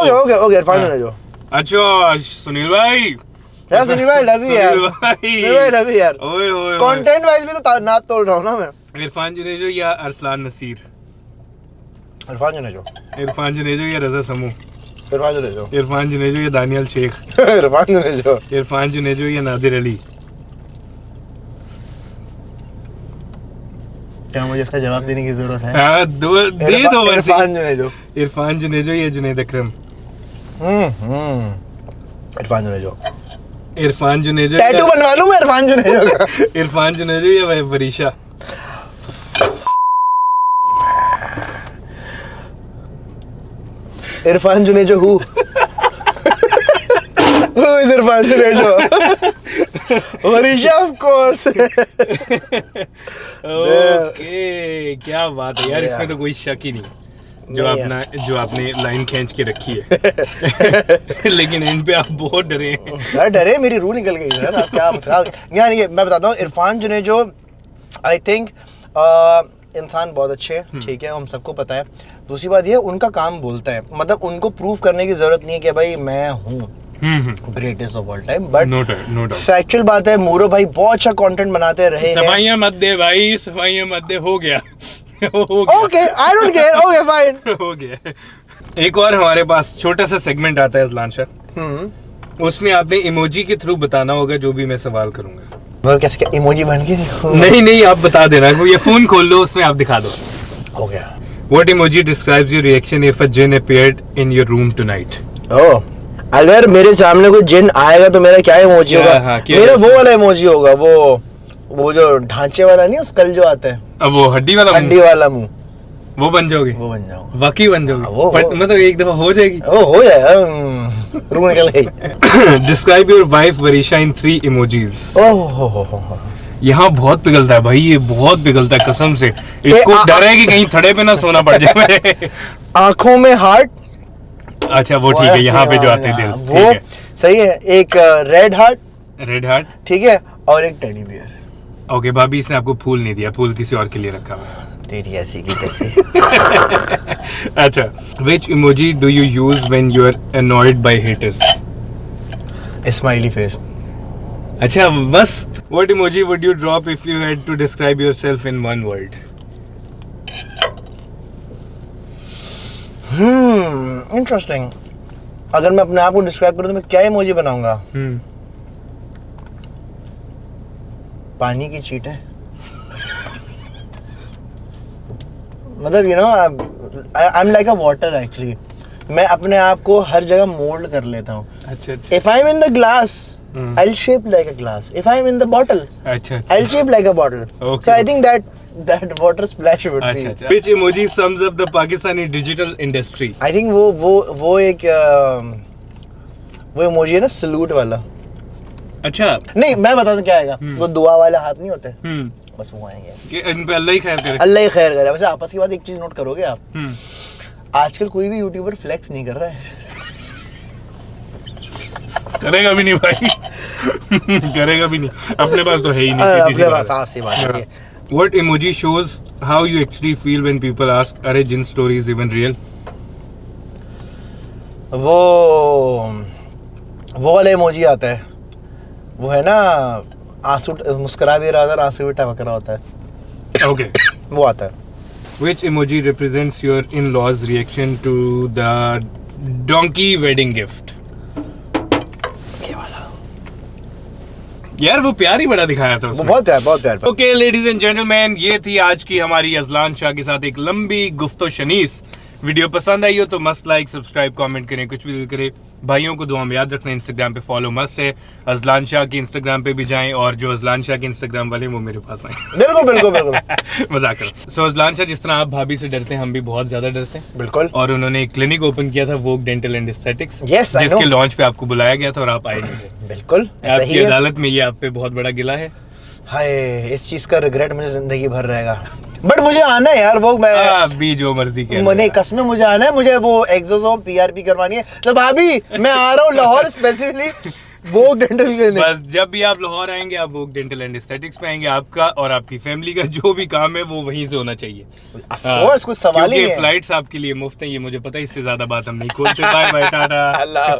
ओके इरफान जुनेजो। अच्छा सुनील भाई, यार सुनील भाई लव यू यार, सुनील भाई लव यू यार। ओए ओए कंटेंट वाइज भी तो नात तोड़ रहा हूं ना मैं। इरफान जुनेजो या अरसलान नसीर? इरफान जुनेजो। इरफान जुनेजो या रजा समू? इरफान जुनेजो। इरफान जुनेजो या दानियल शेख? इरफान जुनेजो। इरफान जुनेजो या नादिर अली? क्या मुझे इसका जवाब देने की जरूरत है? हाँ दे दो बस। इरफान जुनेजो। इरफान जुनेजो या जुनैद अकरम? इरफान जुनेजो। इरफान जुनेजो टैटू बनवा लूं मैं इरफान जुनेजो का। इरफान जुनेजो या Varisha? Irfan Junejo who is Irfan Junejo? Varisha of course. Okay क्या बात है यार, इसमें तो कोई शक ही नहीं जो आपने लाइन खींच के रखी है। लेकिन इन पे आप बहुत डरे हैं। सर डरे, मेरी रूह निकल गई सर। आप क्या यानी मैं बताता हूँ, इरफान जुनेजो आई थिंक इंसान बहुत अच्छे हैं, ठीक है, हम सबको पता है। दूसरी बात ये उनका काम बोलता है, मतलब उनको प्रूव करने की जरूरत नहीं है कि भाई मैं हूँ greatest of all time, but no doubt factual बात है। मूरो भाई बहुत अच्छा कंटेंट बनाते रहे हैं। सफाइयां मत दे भाई, सफाइयां मत दे, हो गया। Okay I don't care, okay fine, हो गया। एक और हमारे पास छोटा सा सेगमेंट आता है अजलान शाह, उसमें आपने इमोजी के थ्रू बताना होगा जो भी मैं सवाल करूंगा। वो कैसे, क्या इमोजी बन के देखो? नहीं आप बता देना, ये फोन खोल लो, उसमें आप दिखा दो। हो गया। What emoji describes your reaction if a jinn appeared in your room tonight? Oh, अगर मेरे सामने कोई जिन आएगा तो मेरा क्या इमोजी होगा? मेरा वो वाला इमोजी होगा, वो जो ढांचे वाला नहीं, स्कल जो आता है, अब वो हड्डी वाला मुंह, वो बन जाओगे? वो बन जाओगे, वाकई बन जाओगे? मतलब एक दफा हो जाएगी, वो हो जाएगा, रूह निकल गई। Describe your wife Varisha in 3 emojis. यहाँ बहुत पिघलता है भाई, ये बहुत पिघलता है कसम से। इसको डर है कि कहीं थड़े पे ना सोना पड़ जाए। आंखों में हार्ट। अच्छा वो ठीक है, यहाँ पे जो आते दिल, वो सही है। एक रेड हार्ट, ठीक है, और एक टेडी बियर। ओके भाभी, इसने आपको फूल नहीं दिया, फूल किसी और के लिए रखा हुआ है। तेरी ऐसी की तैसी। अच्छा, which emoji do you use when you are annoyed by haters? Smiley face. अच्छा बस। What emoji would you drop if you had to describe yourself in one word? Interesting. अगर मैं अपने आप को डिस्क्राइब करूं तो मैं क्या इमोजी बनाऊंगा? पानी की चींटें। मतलब you know I am like a water actually. मैं अपने आप को हर जगह मोल्ड कर लेता हूँ। अच्छा अच्छा। If I'm in the glass, I'll shape like a glass. If I'm in the bottle, अच्छा, I'll shape like a bottle. Okay. So I think that water splash would be. अच्छा। Which emoji sums up the Pakistani digital industry? I think वो एक वो emoji है ना, salute वाला। अच्छा नहीं, मैं बता दूं क्या आएगा, वो दुआ वाले हाथ नहीं होते, बस वो आएंगे कि इन पे अल्लाह ही खैर करे। अल्लाह ही खैर करे। वैसे आपस की बात एक चीज नोट करोगे आप, आजकल कोई भी यूट्यूबर फ्लेक्स नहीं कर रहा है। करेगा भी नहीं भाई करेगा भी नहीं, अपने पास तो है ही नहीं। अपने पास आपसे बात है। What emoji shows how you actually feel when people ask, "अरे जिन story is even real?" वो वाला इमोजी आता है, वो है ना आंसू, मुस्कुरा भी रहा था, आंसू भी टपक रहा होता है। Okay. वो आता है। Which emoji represents your in-laws' reaction to the donkey wedding gift? यार वो प्यार ही बड़ा दिखाया था उसमें। बहुत प्यार। ओके लेडीज एंड जेंटलमैन, ये थी आज की हमारी अजलान शाह के साथ एक लंबी गुफ्तो शनीस। वीडियो पसंद आई हो तो मस्त लाइक, सब्सक्राइब, कमेंट करें, कुछ भी करें। भाइयों को दुआ में याद रखना, इंस्टाग्राम पे फॉलो मस्त है। अजलान शाह की इंस्टाग्राम पे भी जाएं, और जो अजलान शाह के इंस्टाग्राम वाले वो मेरे पास आए। बिल्कुल मजाक करो। सो अजलान शाह, जिस तरह आप भाभी से डरते हैं, हम भी बहुत ज्यादा डरते हैं। बिल्कुल। और उन्होंने एक क्लिनिक ओपन किया था, Vogue dental and aesthetics, Yes, I जिसके know. लॉन्च पे आपको बुलाया गया था और आप आए नहीं थे। बिल्कुल ऐसा ही आपकी है। अदालत में ये आप पे बहुत बड़ा गिला है। हाय, इस चीज का रिग्रेट मुझे जिंदगी भर रहेगा। बट मुझे आना है यार, वो मैं अभी जो मर्जी के मैंने कसम मुझे आना है, मुझे वो एक्सोसोम पीआरपी करवानी है। तो भाभी मैं आ रहा हूँ लाहौर स्पेसिफिकली वोग डेंटल क्लिनिक। बस जब भी आप लाहौर आएंगे, आप वोग डेंटल एंड एस्थेटिक्स पे आएंगे, आपका और आपकी फैमिली का जो भी काम है वो वहीं से होना चाहिए। ऑफ कोर्स, कुछ सवाल ही नहीं है। फ्लाइट्स आपके लिए मुफ्त है, ये मुझे पता है, इससे ज्यादा बात हम नहीं खोलते। Bye bye, tata. अल्लाह।